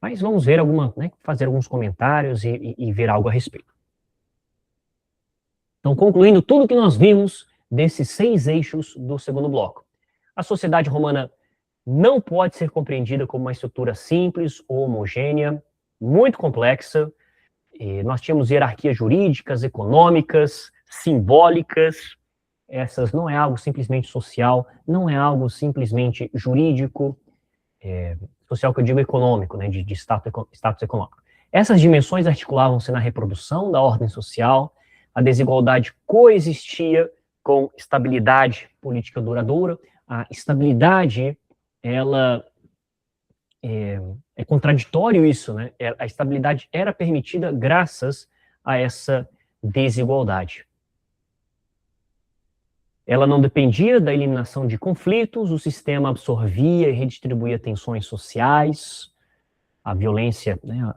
Mas vamos ver fazer alguns comentários e ver algo a respeito. Então, concluindo tudo que nós vimos desses 6 eixos do segundo bloco. A sociedade romana não pode ser compreendida como uma estrutura simples ou homogênea, muito complexa. Nós tínhamos hierarquias jurídicas, econômicas, simbólicas. Essas não é algo simplesmente social, não é algo simplesmente jurídico, social que eu digo econômico, né, de status econômico. Essas dimensões articulavam-se na reprodução da ordem social, a desigualdade coexistia com estabilidade política duradoura. A estabilidade, ela é contraditório isso, né? A estabilidade era permitida graças a essa desigualdade. Ela não dependia da eliminação de conflitos, o sistema absorvia e redistribuía tensões sociais, a violência, né,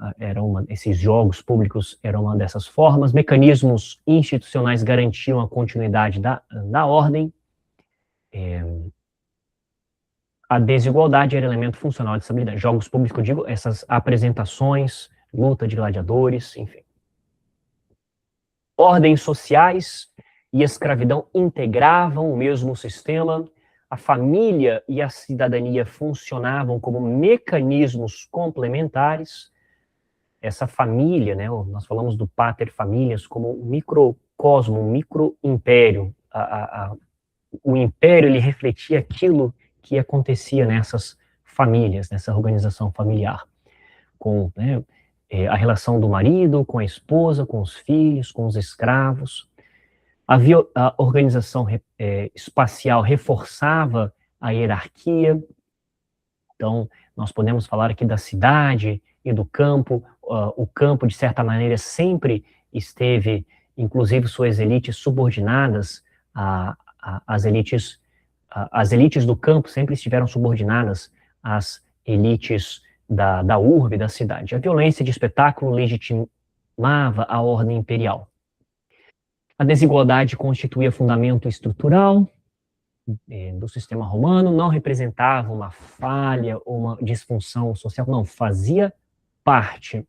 esses jogos públicos eram uma dessas formas, mecanismos institucionais garantiam a continuidade da ordem, a desigualdade era elemento funcional de estabilidade. Jogos públicos, eu digo, essas apresentações, luta de gladiadores, enfim. Ordens sociais e escravidão integravam o mesmo sistema. A família e a cidadania funcionavam como mecanismos complementares. Essa família, né, nós falamos do pater familias como um microcosmo, um microimpério. O império, ele refletia aquilo que acontecia nessas famílias, nessa organização familiar, com, né, a relação do marido com a esposa, com os filhos, com os escravos. A organização espacial reforçava a hierarquia. Então, nós podemos falar aqui da cidade e do campo. O campo, de certa maneira, sempre esteve, inclusive suas elites subordinadas às elites. As elites do campo sempre estiveram subordinadas às elites da urbe, da cidade. A violência de espetáculo legitimava a ordem imperial. A desigualdade constituía fundamento estrutural do sistema romano, não representava uma falha ou uma disfunção social, não, fazia parte.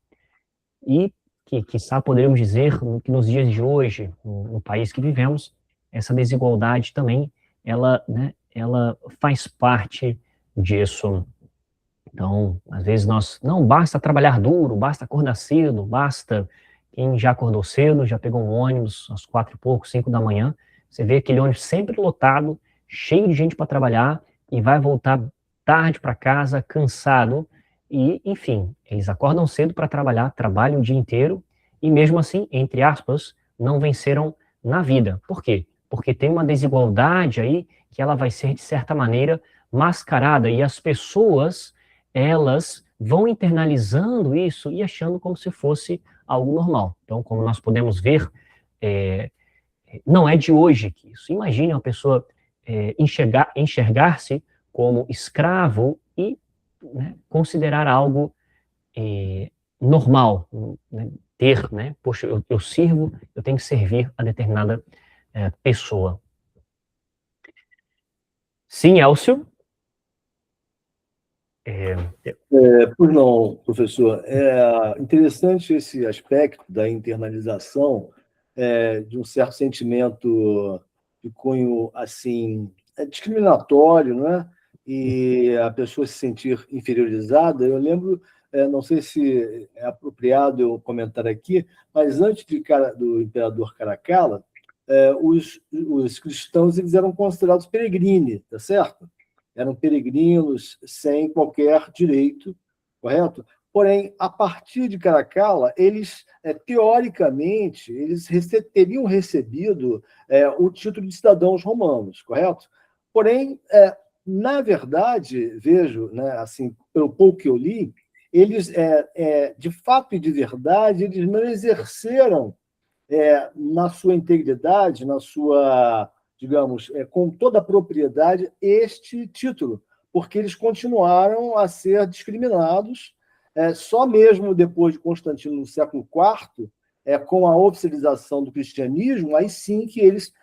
E, quiçá, poderíamos dizer que nos dias de hoje, no país que vivemos, essa desigualdade também, ela faz parte disso. Então, às vezes não basta trabalhar duro, basta acordar cedo, basta quem já acordou cedo, já pegou um ônibus às 4 e pouco, 5 da manhã, você vê aquele ônibus sempre lotado, cheio de gente para trabalhar, e vai voltar tarde para casa, cansado, e, enfim, eles acordam cedo para trabalhar, trabalham o dia inteiro, e mesmo assim, entre aspas, não venceram na vida. Por quê? Porque tem uma desigualdade aí que ela vai ser, de certa maneira, mascarada, e as pessoas, elas vão internalizando isso e achando como se fosse algo normal. Então, como nós podemos ver, não é de hoje que isso. Imagine uma pessoa enxergar-se como escravo e, né, considerar algo normal, né, ter, né, poxa, eu sirvo, eu tenho que servir a determinada pessoa. Sim, Elcio? Pois não, professor. É interessante esse aspecto da internalização de um certo sentimento de cunho assim discriminatório, né? E a pessoa se sentir inferiorizada. Eu lembro, não sei se é apropriado eu comentar aqui, mas antes do imperador Caracalla, os cristãos eles eram considerados peregrini, tá certo? Eram peregrinos sem qualquer direito, correto? Porém, a partir de Caracalla, eles, teoricamente, eles teriam recebido o título de cidadãos romanos, correto? Porém, na verdade, vejo, né, assim, pelo pouco que eu li, eles, de fato e de verdade, eles não exerceram na sua integridade, na sua, digamos, com toda a propriedade, este título, porque eles continuaram a ser discriminados só mesmo depois de Constantino, no século IV, com a oficialização do cristianismo, aí sim que eles,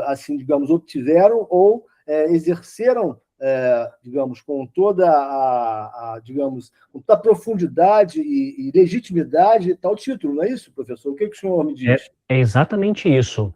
assim, digamos, obtiveram ou exerceram, digamos, com toda digamos, com toda a profundidade e legitimidade tal título, não é isso, professor? O que o senhor me diz? É exatamente isso.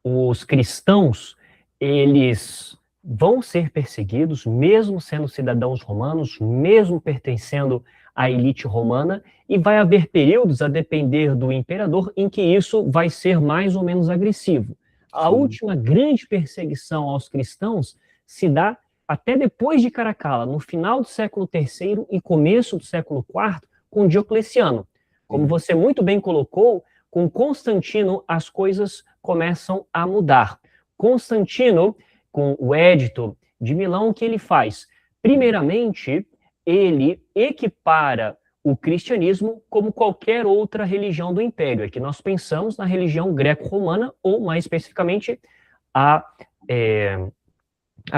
Os cristãos, eles vão ser perseguidos, mesmo sendo cidadãos romanos, mesmo pertencendo à elite romana, e vai haver períodos, a depender do imperador, em que isso vai ser mais ou menos agressivo. A última grande perseguição aos cristãos se dá até depois de Caracalla, no final do século III e começo do século IV, com Diocleciano. Como você muito bem colocou, com Constantino as coisas começam a mudar. Constantino, com o Edito de Milão, o que ele faz? Primeiramente, ele equipara o cristianismo como qualquer outra religião do Império. Aqui nós pensamos na religião greco-romana, ou mais especificamente, a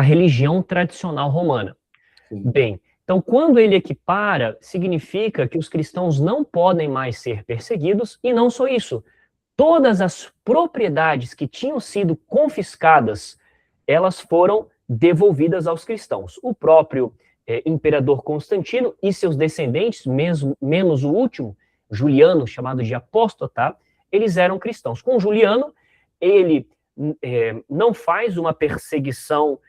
religião tradicional romana. Bem, então, quando ele equipara, significa que os cristãos não podem mais ser perseguidos, e não só isso, todas as propriedades que tinham sido confiscadas, elas foram devolvidas aos cristãos. O próprio imperador Constantino e seus descendentes, menos o último, Juliano, chamado de apóstata, eles eram cristãos. Com Juliano, ele não faz uma perseguição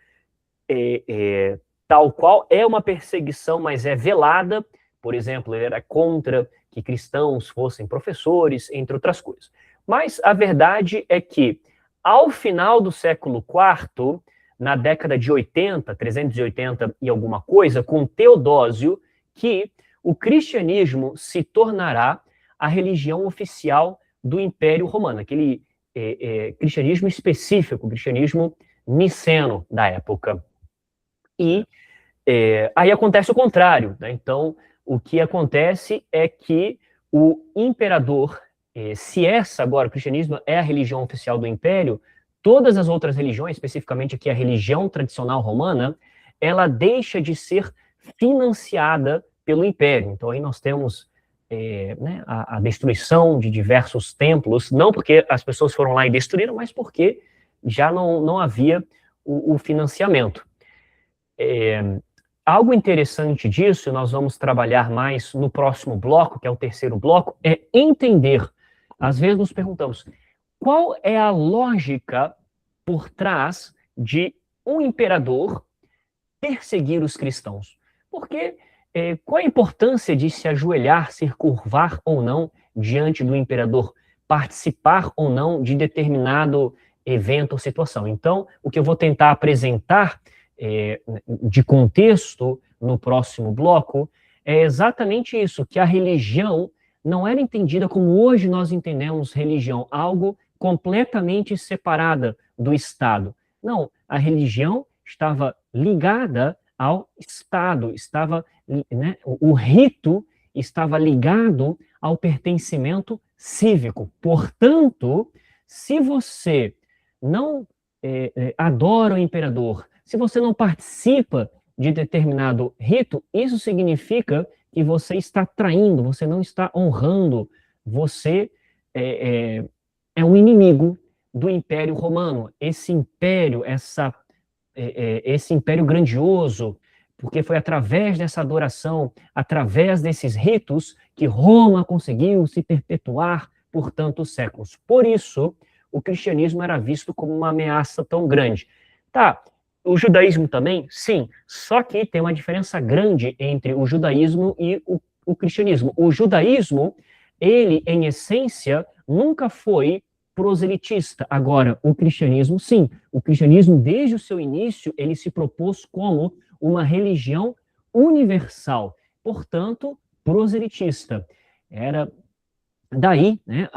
tal qual, é uma perseguição, mas é velada. Por exemplo, ele era contra que cristãos fossem professores, entre outras coisas. Mas a verdade é que, ao final do século IV, na década de 80, 380 e alguma coisa, com Teodósio, que o cristianismo se tornará a religião oficial do Império Romano, aquele cristianismo específico, cristianismo niceno da época. E aí acontece o contrário, né? Então, o que acontece é que o imperador, se essa agora, o cristianismo é a religião oficial do Império, todas as outras religiões, especificamente aqui a religião tradicional romana, ela deixa de ser financiada pelo Império. Então, aí nós temos a destruição de diversos templos, não porque as pessoas foram lá e destruíram, mas porque já não havia o financiamento. Algo interessante disso, nós vamos trabalhar mais no próximo bloco, que é o terceiro bloco, é entender. Às vezes nos perguntamos, qual é a lógica por trás de um imperador perseguir os cristãos? Porque qual a importância de se ajoelhar, se curvar ou não diante do imperador, participar ou não de determinado evento ou situação? Então, o que eu vou tentar apresentar de contexto no próximo bloco é exatamente isso, que a religião não era entendida como hoje nós entendemos religião, algo completamente separada do Estado. Não, a religião estava ligada ao Estado, o rito estava ligado ao pertencimento cívico. Portanto, se você não adora o imperador, se você não participa de determinado rito, isso significa que você está traindo, você não está honrando, você é um inimigo do Império Romano. Esse império, esse império grandioso, porque foi através dessa adoração, através desses ritos, que Roma conseguiu se perpetuar por tantos séculos. Por isso, o cristianismo era visto como uma ameaça tão grande. Tá, o judaísmo também? Sim, só que tem uma diferença grande entre o judaísmo e o cristianismo. O judaísmo, ele, em essência, nunca foi proselitista. Agora, o cristianismo, sim. O cristianismo, desde o seu início, ele se propôs como uma religião universal, portanto, proselitista. Era daí, né,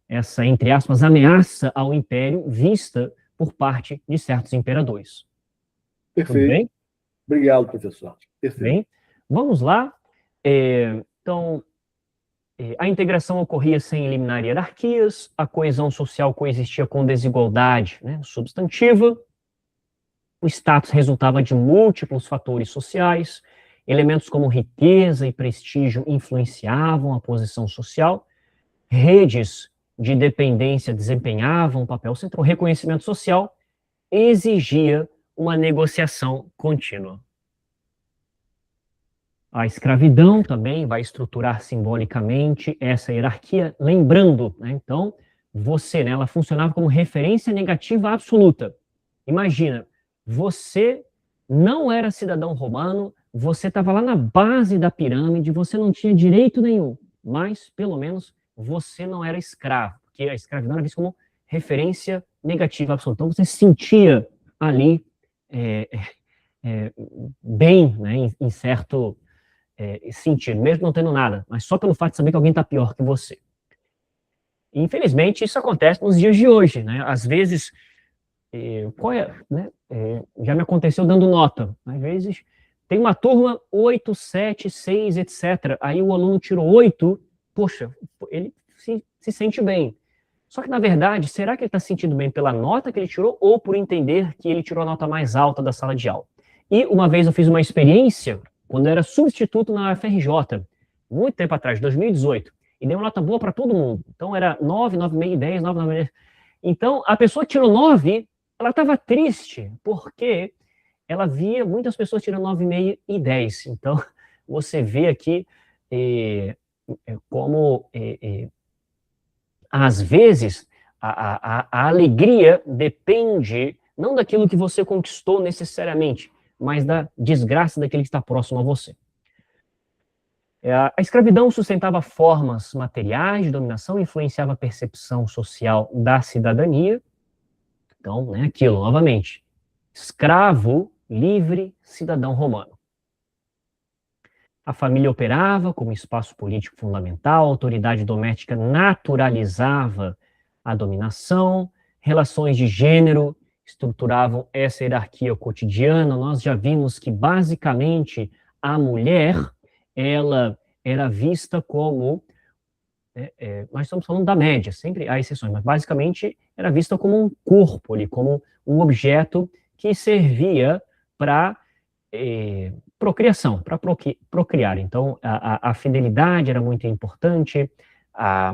essa, entre aspas, ameaça ao império vista por parte de certos imperadores. Perfeito. Tudo bem? Obrigado, professor. Perfeito. Bem, vamos lá. Então, a integração ocorria sem eliminar hierarquias, a coesão social coexistia com desigualdade, né, substantiva, o status resultava de múltiplos fatores sociais, Elementos como riqueza e prestígio influenciavam a posição social, redes de dependência desempenhavam um papel central, o reconhecimento social exigia uma negociação contínua. A escravidão também vai estruturar simbolicamente essa hierarquia, lembrando, né, então, você, né, ela funcionava como referência negativa absoluta. Imagina, você não era cidadão romano, você estava lá na base da pirâmide, você não tinha direito nenhum, mas, pelo menos, você não era escravo, porque a escravidão era vista como referência negativa absoluta. Então, você se sentia ali bem, né, em certo sentido, mesmo não tendo nada, mas só pelo fato de saber que alguém está pior que você. E, infelizmente, isso acontece nos dias de hoje, né? Às vezes, já me aconteceu dando nota, às vezes tem uma turma 8, 7, 6, etc. Aí o aluno tirou 8, poxa, ele se sente bem. Só que, na verdade, será que ele está se sentindo bem pela nota que ele tirou ou por entender que ele tirou a nota mais alta da sala de aula? E uma vez eu fiz uma experiência, quando eu era substituto na UFRJ, muito tempo atrás, 2018, e dei uma nota boa para todo mundo. Então, era 9, 9,5, 10, 9, 9,5. Então, a pessoa que tirou 9, ela estava triste, porque ela via muitas pessoas tirando 9,5 e 10. Então, você vê aqui como, às vezes, a alegria depende não daquilo que você conquistou necessariamente, mas da desgraça daquele que está próximo a você. A escravidão sustentava formas materiais de dominação, influenciava a percepção social da cidadania. Então, né, aquilo, novamente, escravo, livre, cidadão romano. A família operava como espaço político fundamental, a autoridade doméstica naturalizava a dominação, relações de gênero estruturavam essa hierarquia cotidiana. Nós já vimos que, basicamente, a mulher, ela era vista como, nós estamos falando da média, sempre há exceções, mas basicamente era vista como um corpo ali, como um objeto que servia para procriação, para procriar. Então, a fidelidade era muito importante, a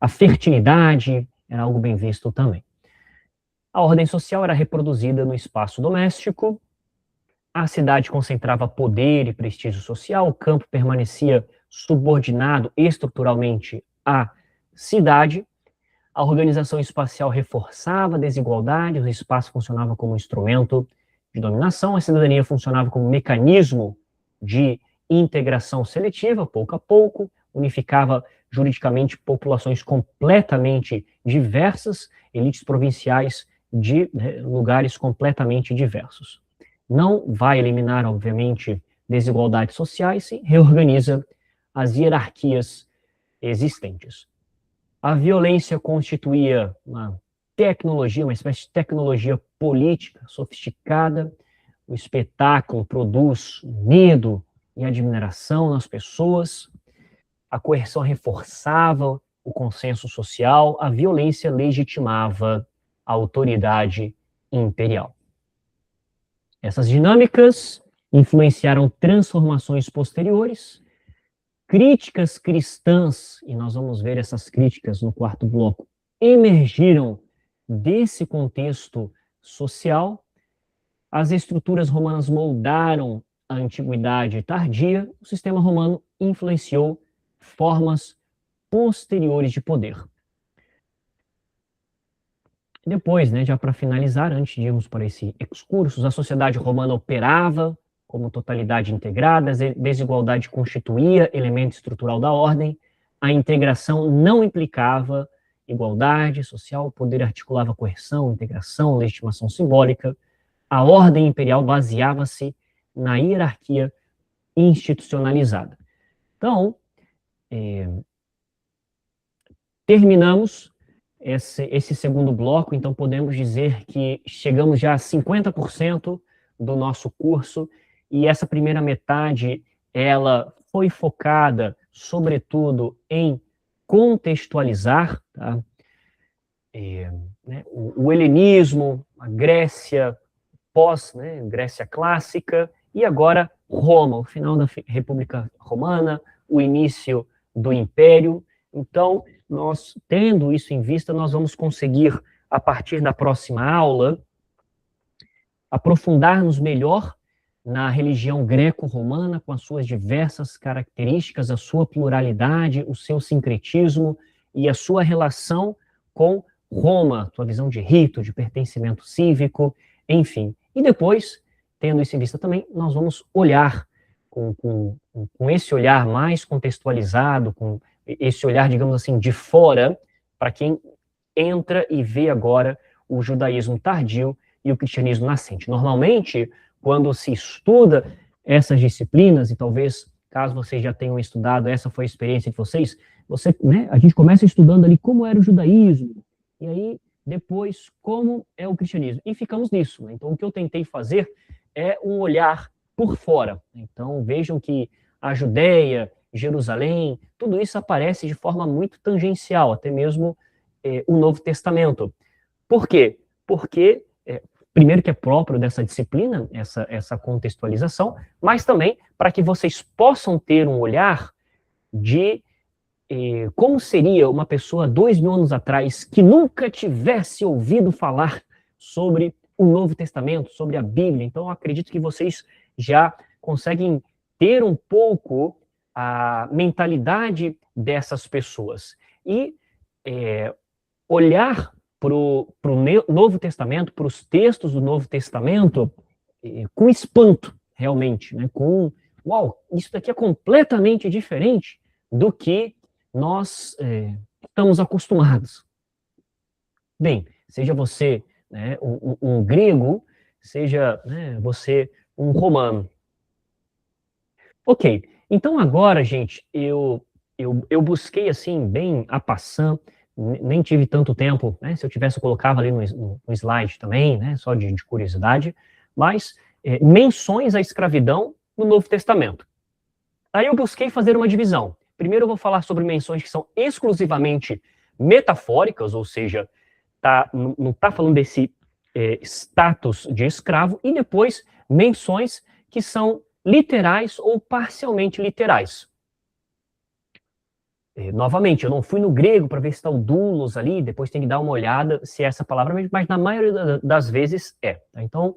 fertilidade era algo bem visto também. A ordem social era reproduzida no espaço doméstico, a cidade concentrava poder e prestígio social, o campo permanecia subordinado estruturalmente à cidade, a organização espacial reforçava a desigualdade, o espaço funcionava como instrumento de dominação, a cidadania funcionava como mecanismo de integração seletiva, pouco a pouco, unificava juridicamente populações completamente diversas, elites provinciais de lugares completamente diversos. Não vai eliminar, obviamente, desigualdades sociais, sim, reorganiza as hierarquias existentes. A violência constituía uma tecnologia, uma espécie de tecnologia política sofisticada. O espetáculo produz medo e admiração nas pessoas. A coerção reforçava o consenso social. A violência legitimava a autoridade imperial. Essas dinâmicas influenciaram transformações posteriores. Críticas cristãs, e nós vamos ver essas críticas no quarto bloco, emergiram desse contexto social. As estruturas romanas moldaram a antiguidade tardia. O sistema romano influenciou formas posteriores de poder. Depois, né, já para finalizar, antes de irmos para esse excursus, a sociedade romana operava como totalidade integrada, a desigualdade constituía elemento estrutural da ordem, a integração não implicava igualdade social, o poder articulava coerção, integração, legitimação simbólica, a ordem imperial baseava-se na hierarquia institucionalizada. Então, terminamos esse segundo bloco, então podemos dizer que chegamos já a 50% do nosso curso, e essa primeira metade, ela foi focada, sobretudo, em contextualizar, tá? O helenismo, a Grécia Grécia clássica, e agora Roma, o final da República Romana, o início do Império. Então, nós, tendo isso em vista, nós vamos conseguir, a partir da próxima aula, aprofundar-nos melhor na religião greco-romana, com as suas diversas características, a sua pluralidade, o seu sincretismo e a sua relação com Roma, sua visão de rito, de pertencimento cívico, enfim. E depois, tendo isso em vista também, nós vamos olhar com esse olhar mais contextualizado, com esse olhar, digamos assim, de fora, para quem entra e vê agora o judaísmo tardio e o cristianismo nascente. Normalmente, quando se estuda essas disciplinas, e talvez, caso vocês já tenham estudado, essa foi a experiência de vocês, a gente começa estudando ali como era o judaísmo, e aí, depois, como é o cristianismo. E ficamos nisso. Né? Então, o que eu tentei fazer é um olhar por fora. Então, vejam que a Judéia, Jerusalém, tudo isso aparece de forma muito tangencial, até mesmo o Novo Testamento. Por quê? Porque, primeiro que é próprio dessa disciplina, essa contextualização, mas também para que vocês possam ter um olhar de como seria uma pessoa 2000 anos atrás que nunca tivesse ouvido falar sobre o Novo Testamento, sobre a Bíblia. Então, eu acredito que vocês já conseguem ter um pouco a mentalidade dessas pessoas. E olhar para o Novo Testamento, para os textos do Novo Testamento, com espanto, realmente, né? Uau, isso daqui é completamente diferente do que nós estamos acostumados. Bem, seja você um grego, seja você um romano. Ok, então agora, gente, eu busquei assim, bem a passant, nem tive tanto tempo, né? Se eu tivesse, eu colocava ali no slide também, né? Só de curiosidade, mas menções à escravidão no Novo Testamento. Aí eu busquei fazer uma divisão. Primeiro eu vou falar sobre menções que são exclusivamente metafóricas, ou seja, não está falando desse status de escravo, e depois menções que são literais ou parcialmente literais. Novamente, eu não fui no grego para ver se está o doulos ali, depois tem que dar uma olhada se é essa palavra, mas na maioria das vezes é. Tá? Então,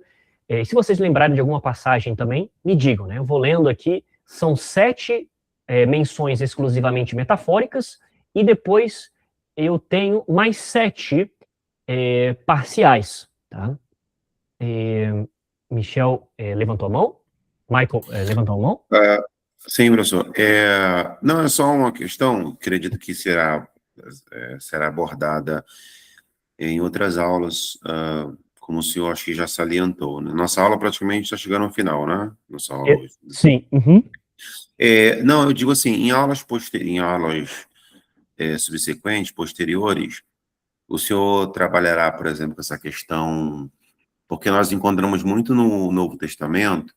se vocês lembrarem de alguma passagem também, me digam, né? Eu vou lendo aqui, são 7 menções exclusivamente metafóricas, e depois eu tenho mais 7 parciais. Tá? Michel levantou a mão? Michael levantou a mão? Sim, professor. Não, é só uma questão, acredito que será abordada em outras aulas, como o senhor acho que já salientou. Né? Nossa aula praticamente está chegando ao final, né? Nossa aula hoje. Sim. Uhum. Não, eu digo assim, em aulas subsequentes, posteriores, o senhor trabalhará, por exemplo, com essa questão, porque nós encontramos muito no Novo Testamento,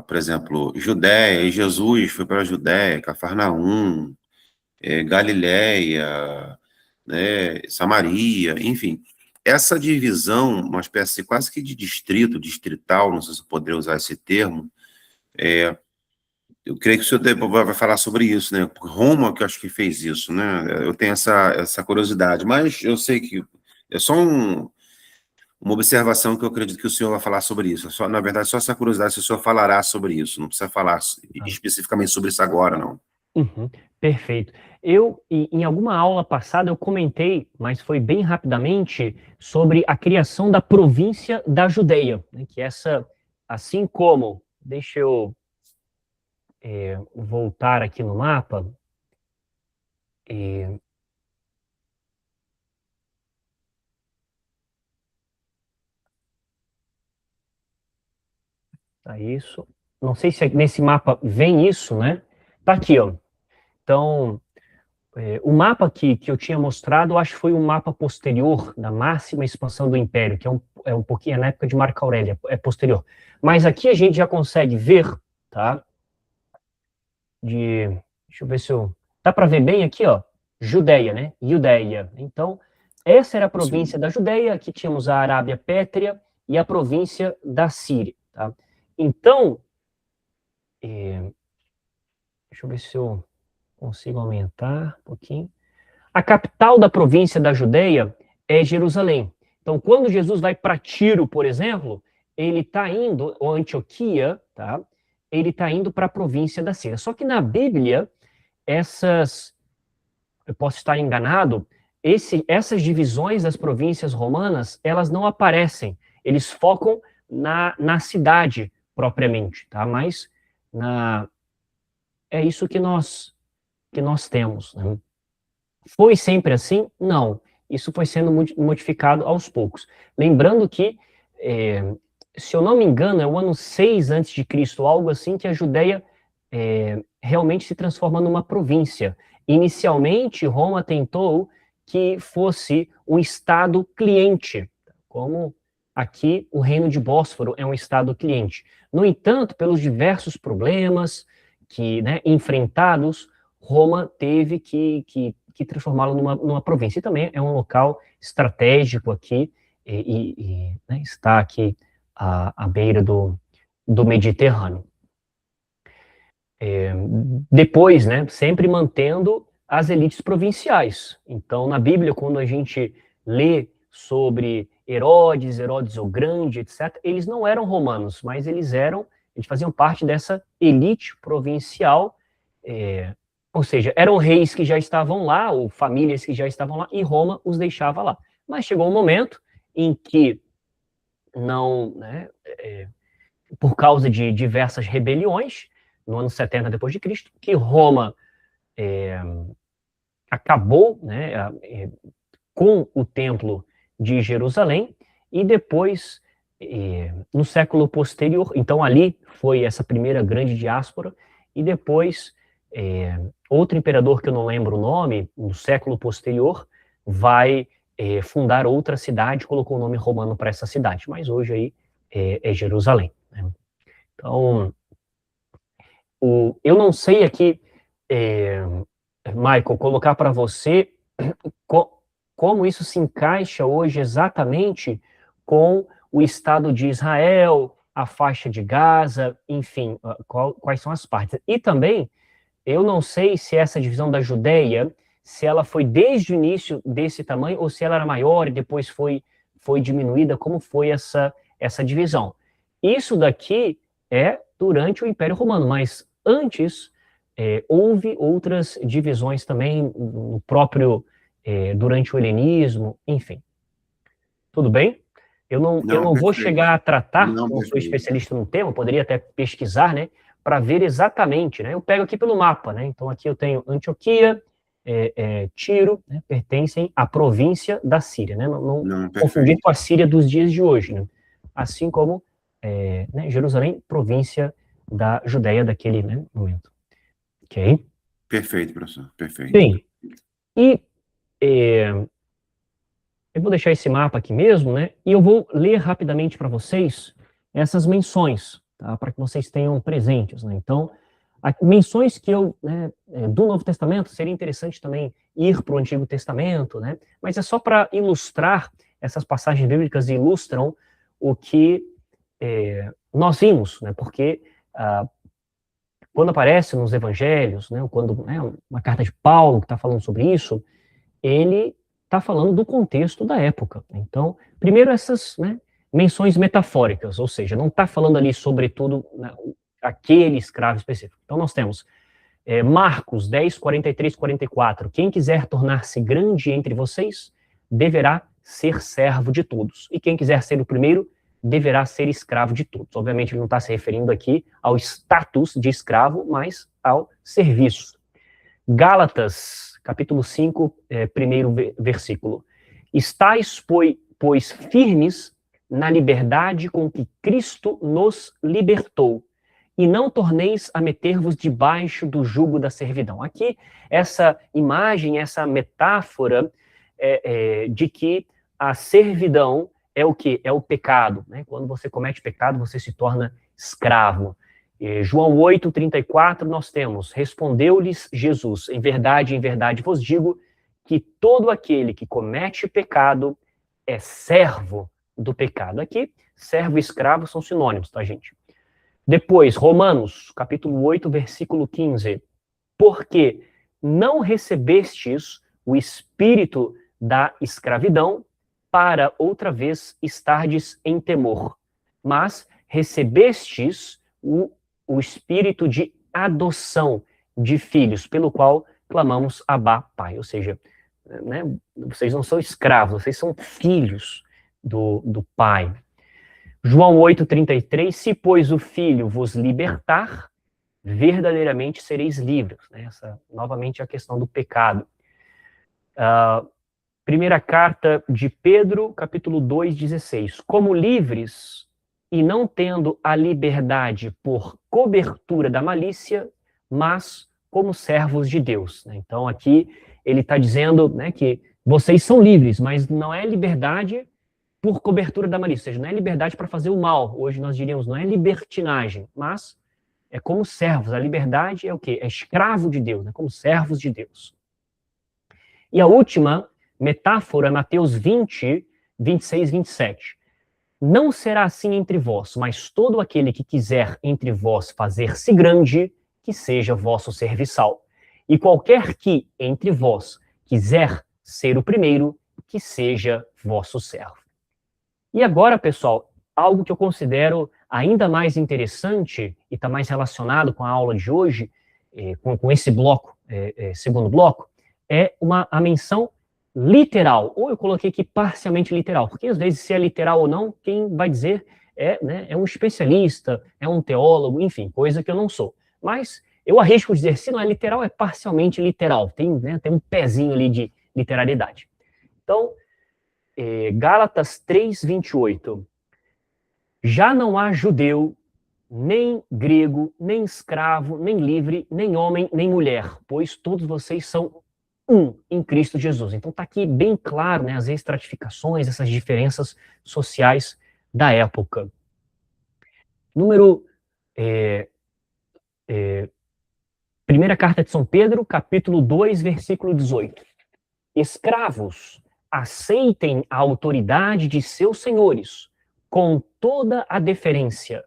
por exemplo, Judéia, e Jesus foi para a Judéia, Cafarnaum, Galiléia, né, Samaria, enfim. Essa divisão, uma espécie quase que de distrital, não sei se eu poderia usar esse termo, eu creio que o senhor vai falar sobre isso, né? Roma, que eu acho que fez isso, né? Eu tenho essa curiosidade, mas eu sei que é só uma observação que eu acredito que o senhor vai falar sobre isso. Na verdade, só essa curiosidade, se o senhor falará sobre isso, não precisa falar especificamente sobre isso agora, não. Uhum, perfeito. Em alguma aula passada, eu comentei, mas foi bem rapidamente, sobre a criação da província da Judeia, né, que assim como, deixa eu voltar aqui no mapa, tá isso, não sei se nesse mapa vem isso, né, tá aqui, ó, então, o mapa que eu tinha mostrado, eu acho que foi um mapa posterior da máxima expansão do Império, que é um pouquinho na época de Marco Aurélio, é posterior. Mas aqui a gente já consegue ver, tá? Deixa eu ver se eu... Dá para ver bem aqui, ó, Judéia, né? Iudeia. Então, essa era a província da Judéia, aqui tínhamos a Arábia Pétrea, e a província da Síria. Tá? Então, deixa eu ver se eu consigo aumentar um pouquinho. A capital da província da Judeia é Jerusalém. Então, quando Jesus vai para Tiro, por exemplo, ele está indo, ou Antioquia, tá? Ele está indo para a província da Síria. Só que na Bíblia, eu posso estar enganado, essas divisões das províncias romanas, elas não aparecem. Eles focam na cidade propriamente, tá? Mas é isso que nós temos, né? Foi sempre assim? Não. Isso foi sendo modificado aos poucos. Lembrando que, se eu não me engano, é o ano 6 a.C., algo assim, que a Judeia realmente se transforma numa província. Inicialmente, Roma tentou que fosse um estado cliente, como aqui o Reino de Bósforo é um estado cliente. No entanto, pelos diversos problemas enfrentados, Roma teve que transformá-lo numa província. E também é um local estratégico aqui, está aqui à beira do Mediterrâneo. Depois, sempre mantendo as elites provinciais. Então, na Bíblia, quando a gente lê sobre Herodes o Grande, etc., eles não eram romanos, mas eles faziam parte dessa elite provincial, ou seja, eram reis que já estavam lá, ou famílias que já estavam lá, e Roma os deixava lá. Mas chegou um momento em que por causa de diversas rebeliões, no ano 70 depois de Cristo, que Roma acabou com o templo de Jerusalém, e depois, no século posterior, então ali foi essa primeira grande diáspora, e depois outro imperador que eu não lembro o nome, no século posterior, vai fundar outra cidade, colocou o nome romano para essa cidade, mas hoje aí é Jerusalém. Né? Então, eu não sei aqui, Michael, colocar para você como isso se encaixa hoje exatamente com o Estado de Israel, a faixa de Gaza, enfim, quais são as partes. E também, eu não sei se essa divisão da Judeia, se ela foi desde o início desse tamanho, ou se ela era maior e depois foi diminuída, como foi essa divisão. Isso daqui é durante o Império Romano, mas antes houve outras divisões também, no próprio, durante o helenismo, enfim. Tudo bem? Eu não vou chegar a tratar, não sou especialista no tema, poderia até pesquisar, para ver exatamente, Eu pego aqui pelo mapa, Então aqui eu tenho Antioquia, Tiro, pertencem à província da Síria, Não confundir com a Síria dos dias de hoje, Assim como Jerusalém, província da Judeia daquele momento. Ok? Perfeito, professor, perfeito. Sim. E eu vou deixar esse mapa aqui mesmo, e eu vou ler rapidamente para vocês essas menções, tá? Para que vocês tenham presentes, Então, menções que do Novo Testamento, seria interessante também ir para o Antigo Testamento, Mas é só para ilustrar, essas passagens bíblicas ilustram o que nós vimos, Porque quando aparece nos Evangelhos, quando uma carta de Paulo que está falando sobre isso, ele está falando do contexto da época. Então, primeiro essas menções metafóricas, ou seja, não está falando ali sobretudo aquele escravo específico. Então, nós temos Marcos 10, 43, 44. Quem quiser tornar-se grande entre vocês, deverá ser servo de todos. E quem quiser ser o primeiro, deverá ser escravo de todos. Obviamente, ele não está se referindo aqui ao status de escravo, mas ao serviço. Gálatas, capítulo 5, primeiro versículo. Estais, pois, firmes na liberdade com que Cristo nos libertou, e não torneis a meter-vos debaixo do jugo da servidão. Aqui, essa imagem, essa metáfora de que a servidão é o quê? É o pecado. Quando você comete pecado, você se torna escravo. João 8, 34, nós temos, respondeu-lhes Jesus, em verdade vos digo, que todo aquele que comete pecado é servo do pecado. Aqui, servo e escravo são sinônimos, tá, gente? Depois, Romanos, capítulo 8, versículo 15. Porque não recebestes o espírito da escravidão para outra vez estardes em temor, mas recebestes o espírito de adoção de filhos, pelo qual clamamos Abá, Pai. Ou seja, né, vocês não são escravos, vocês são filhos do Pai. João 8,33, se, pois, o Filho vos libertar, verdadeiramente sereis livres. Essa, novamente, é a questão do pecado. Primeira carta de Pedro, capítulo 2,16. Como livres e não tendo a liberdade por cobertura da malícia, mas como servos de Deus. Então, aqui, ele está dizendo, né, que vocês são livres, mas não é liberdade por cobertura da malícia, ou seja, não é liberdade para fazer o mal. Hoje nós diríamos, não é libertinagem, mas é como servos. A liberdade é o quê? É escravo de Deus, né? Como servos de Deus. E a última metáfora é Mateus 20, 26, 27. Não será assim entre vós, mas todo aquele que quiser entre vós fazer-se grande, que seja vosso serviçal. E qualquer que entre vós quiser ser o primeiro, que seja vosso servo. E agora, pessoal, algo que eu considero ainda mais interessante e está mais relacionado com a aula de hoje, com esse bloco, segundo bloco, é a menção literal, ou eu coloquei aqui parcialmente literal, porque às vezes se é literal ou não, quem vai dizer é um especialista, é um teólogo, enfim, coisa que eu não sou. Mas eu arrisco dizer, se não é literal, é parcialmente literal, tem um pezinho ali de literalidade. Então, Gálatas 3, 28. Já não há judeu, nem grego, nem escravo, nem livre, nem homem, nem mulher, pois todos vocês são um em Cristo Jesus. Então está aqui bem claro, né, as estratificações, essas diferenças sociais da época. Primeira carta de São Pedro, capítulo 2, versículo 18. Escravos, aceitem a autoridade de seus senhores, com toda a deferência,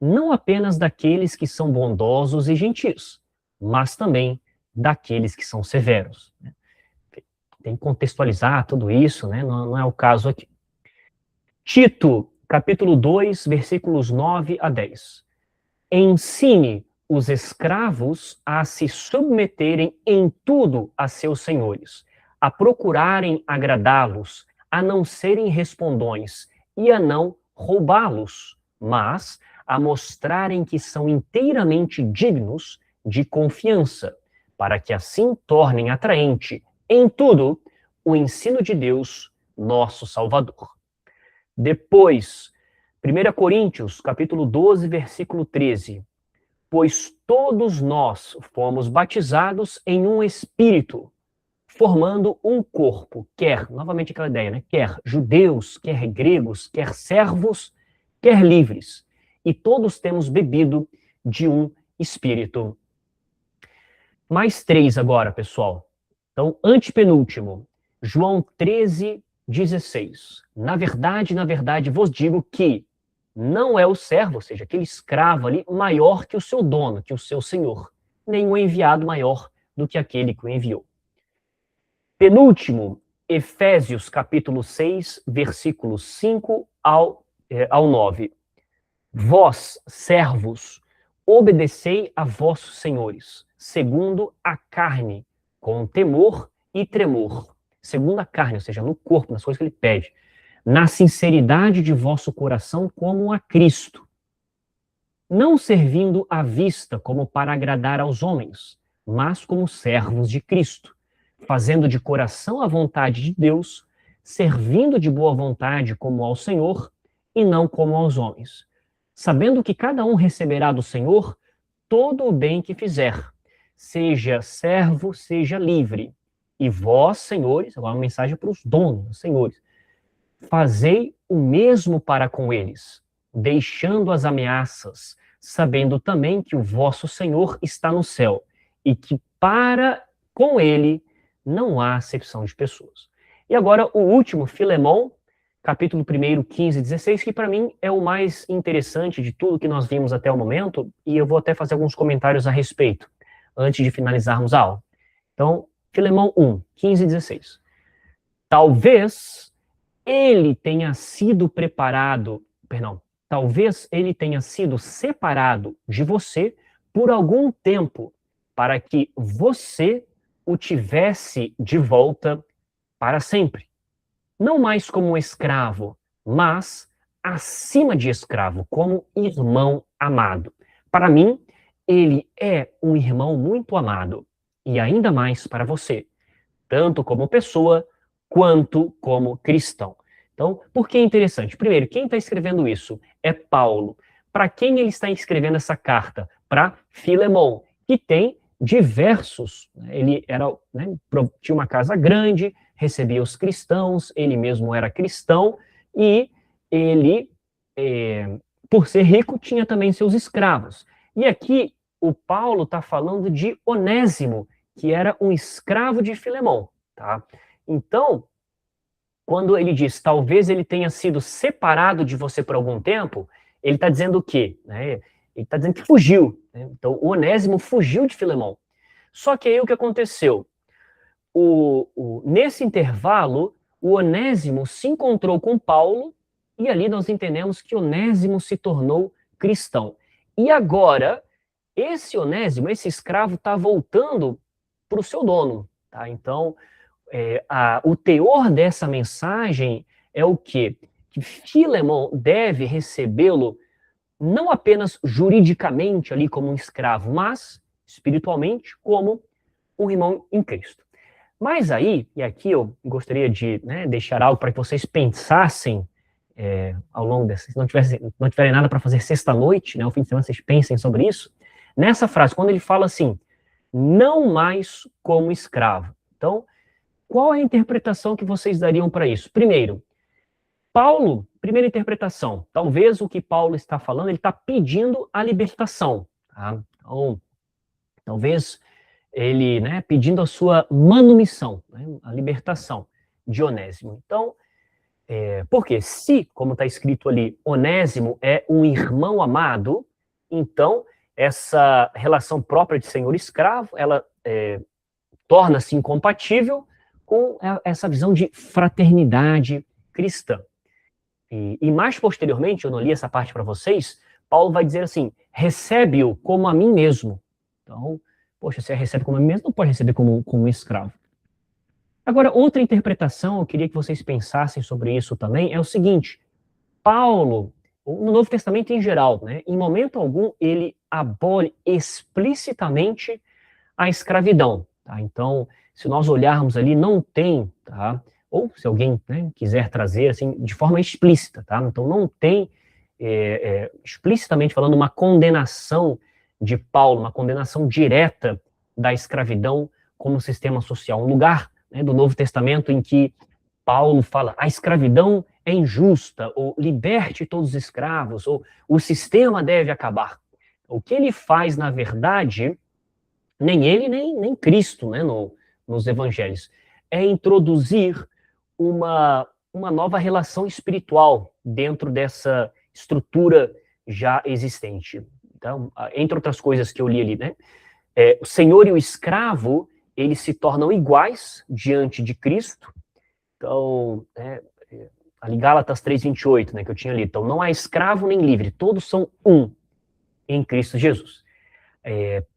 não apenas daqueles que são bondosos e gentis, mas também daqueles que são severos. Tem que contextualizar tudo isso, né? Não é o caso aqui. Tito, capítulo 2, versículos 9 a 10. Ensine os escravos a se submeterem em tudo a seus senhores, a procurarem agradá-los, a não serem respondões e a não roubá-los, mas a mostrarem que são inteiramente dignos de confiança, para que assim tornem atraente em tudo o ensino de Deus, nosso Salvador. Depois, 1 Coríntios, capítulo 12, versículo 13. Pois todos nós fomos batizados em um espírito, formando um corpo, quer, novamente aquela ideia, né? Quer judeus, quer gregos, quer servos, quer livres. E todos temos bebido de um espírito. Mais 3 agora, pessoal. Então, antepenúltimo, João 13, 16. Na verdade, vos digo que não é o servo, ou seja, aquele escravo ali, maior que o seu dono, que o seu senhor, nem o enviado maior do que aquele que o enviou. Penúltimo, Efésios capítulo 6, versículos 5 ao 9. Vós, servos, obedecei a vossos senhores, segundo a carne, com temor e tremor. Segundo a carne, ou seja, no corpo, nas coisas que ele pede. Na sinceridade de vosso coração, como a Cristo. Não servindo à vista como para agradar aos homens, mas como servos de Cristo, fazendo de coração a vontade de Deus, servindo de boa vontade como ao Senhor e não como aos homens, sabendo que cada um receberá do Senhor todo o bem que fizer, seja servo, seja livre. E vós, senhores, agora uma mensagem para os donos, senhores, fazei o mesmo para com eles, deixando as ameaças, sabendo também que o vosso Senhor está no céu e que para com ele não há acepção de pessoas. E agora o último, Filemão, capítulo 1, 15 e 16, que para mim é o mais interessante de tudo que nós vimos até o momento, e eu vou até fazer alguns comentários a respeito, antes de finalizarmos a aula. Então, Filemão 1, 15 e 16. Talvez ele tenha sido talvez ele tenha sido separado de você por algum tempo, para que você o tivesse de volta para sempre. Não mais como um escravo, mas acima de escravo, como irmão amado. Para mim, ele é um irmão muito amado, e ainda mais para você, tanto como pessoa, quanto como cristão. Então, por que é interessante? Primeiro, quem está escrevendo isso é Paulo. Para quem ele está escrevendo essa carta? Para Filemão, que tem diversos, ele era, tinha uma casa grande, recebia os cristãos, ele mesmo era cristão, e ele, por ser rico, tinha também seus escravos. E aqui, o Paulo está falando de Onésimo, que era um escravo de Filemão, tá? Então, quando ele diz, talvez ele tenha sido separado de você por algum tempo, ele está dizendo o quê? Ele está dizendo que fugiu. Então, o Onésimo fugiu de Filemão. Só que aí o que aconteceu? Nesse intervalo, o Onésimo se encontrou com Paulo, e ali nós entendemos que Onésimo se tornou cristão. E agora, esse Onésimo, esse escravo, está voltando para o seu dono. Tá? Então, o teor dessa mensagem é o quê? Que Filemão deve recebê-lo não apenas juridicamente ali como um escravo, mas espiritualmente como um irmão em Cristo. Mas aí, e aqui eu gostaria de deixar algo para que vocês pensassem ao longo dessa, se não tiverem nada para fazer sexta-noite, ao fim de semana, vocês pensem sobre isso. Nessa frase, quando ele fala assim, não mais como escravo. Então, qual é a interpretação que vocês dariam para isso? Primeiro, Paulo, primeira interpretação, talvez o que Paulo está falando, ele está pedindo a libertação. Tá? Então, talvez ele, pedindo a sua manumissão, a libertação de Onésimo. Então, porque se, como está escrito ali, Onésimo é um irmão amado, então essa relação própria de senhor-escravo, ela torna-se incompatível com essa visão de fraternidade cristã. E mais posteriormente, eu não li essa parte para vocês, Paulo vai dizer assim, recebe-o como a mim mesmo. Então, poxa, se recebe como a mim mesmo, não pode receber como um escravo. Agora, outra interpretação, eu queria que vocês pensassem sobre isso também, é o seguinte, Paulo, no Novo Testamento em geral, em momento algum, ele abole explicitamente a escravidão. Tá? Então, se nós olharmos ali, não tem, tá? Ou se alguém quiser trazer assim, de forma explícita, tá? Então não tem explicitamente falando uma condenação de Paulo, uma condenação direta da escravidão como sistema social. Um lugar do Novo Testamento em que Paulo fala a escravidão é injusta, ou liberte todos os escravos, ou o sistema deve acabar. O que ele faz, na verdade, nem ele, nem Cristo, nos evangelhos, é introduzir uma nova relação espiritual dentro dessa estrutura já existente. Então, entre outras coisas que eu li ali, o senhor e o escravo, eles se tornam iguais diante de Cristo. Então, ali Gálatas 3:28, que eu tinha lido. Então, não há escravo nem livre, todos são um em Cristo Jesus.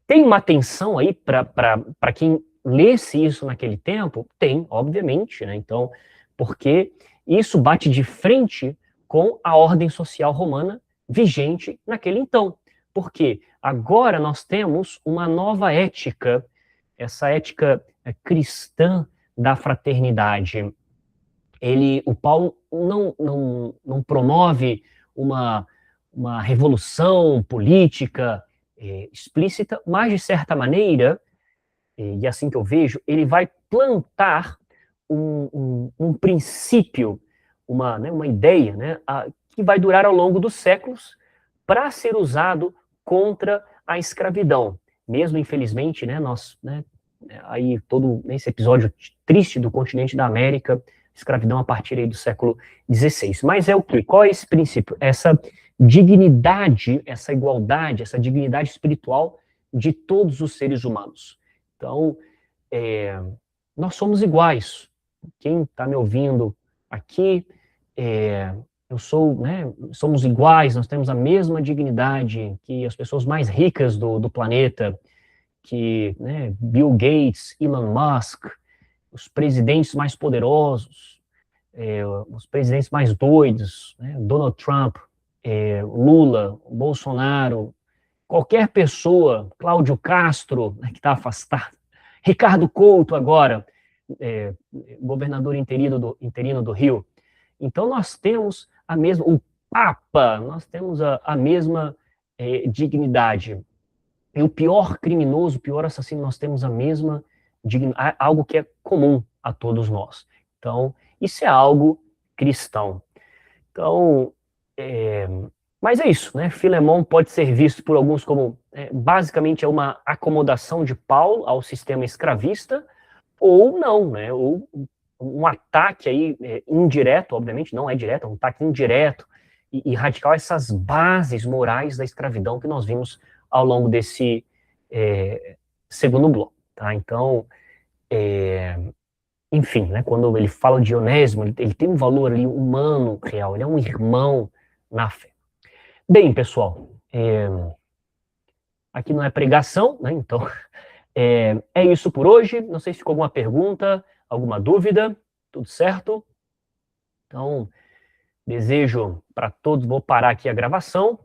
Tem uma tensão aí para quem lesse isso naquele tempo? Tem, obviamente, Então, porque isso bate de frente com a ordem social romana vigente naquele então. Porque agora nós temos uma nova ética, essa ética cristã da fraternidade. O Paulo não promove uma revolução política explícita, mas, de certa maneira, e assim que eu vejo, ele vai plantar um princípio, uma ideia, que vai durar ao longo dos séculos para ser usado contra a escravidão. Mesmo, infelizmente, nós, aí todo esse episódio triste do continente da América, escravidão a partir aí do século XVI. Mas é o quê? Qual é esse princípio? Essa dignidade, essa igualdade, essa dignidade espiritual de todos os seres humanos. Então, nós somos iguais. Quem está me ouvindo aqui, eu sou, né, somos iguais, nós temos a mesma dignidade que as pessoas mais ricas do planeta, que, né, Bill Gates, Elon Musk, os presidentes mais poderosos, os presidentes mais doidos, né, Donald Trump, Lula, Bolsonaro, qualquer pessoa, Cláudio Castro, né, que está afastado, Ricardo Couto agora, governador interino do Rio. Então nós temos a mesma, o Papa, nós temos a mesma dignidade. E o pior criminoso, o pior assassino, nós temos a mesma dignidade, algo que é comum a todos nós. Então, isso é algo cristão. Então, mas é isso, né? Filemão pode ser visto por alguns como, basicamente, é uma acomodação de Paulo ao sistema escravista, ou não, né? Ou um ataque aí indireto, obviamente, não é direto, é um ataque indireto e radical a essas bases morais da escravidão que nós vimos ao longo desse segundo bloco, tá? Então, enfim, né, quando ele fala de Onésimo, ele tem um valor ali humano real, ele é um irmão na fé. Bem, pessoal, aqui não é pregação, né, então é isso por hoje. Não sei se ficou alguma pergunta, alguma dúvida, tudo certo? Então, desejo para todos, vou parar aqui a gravação,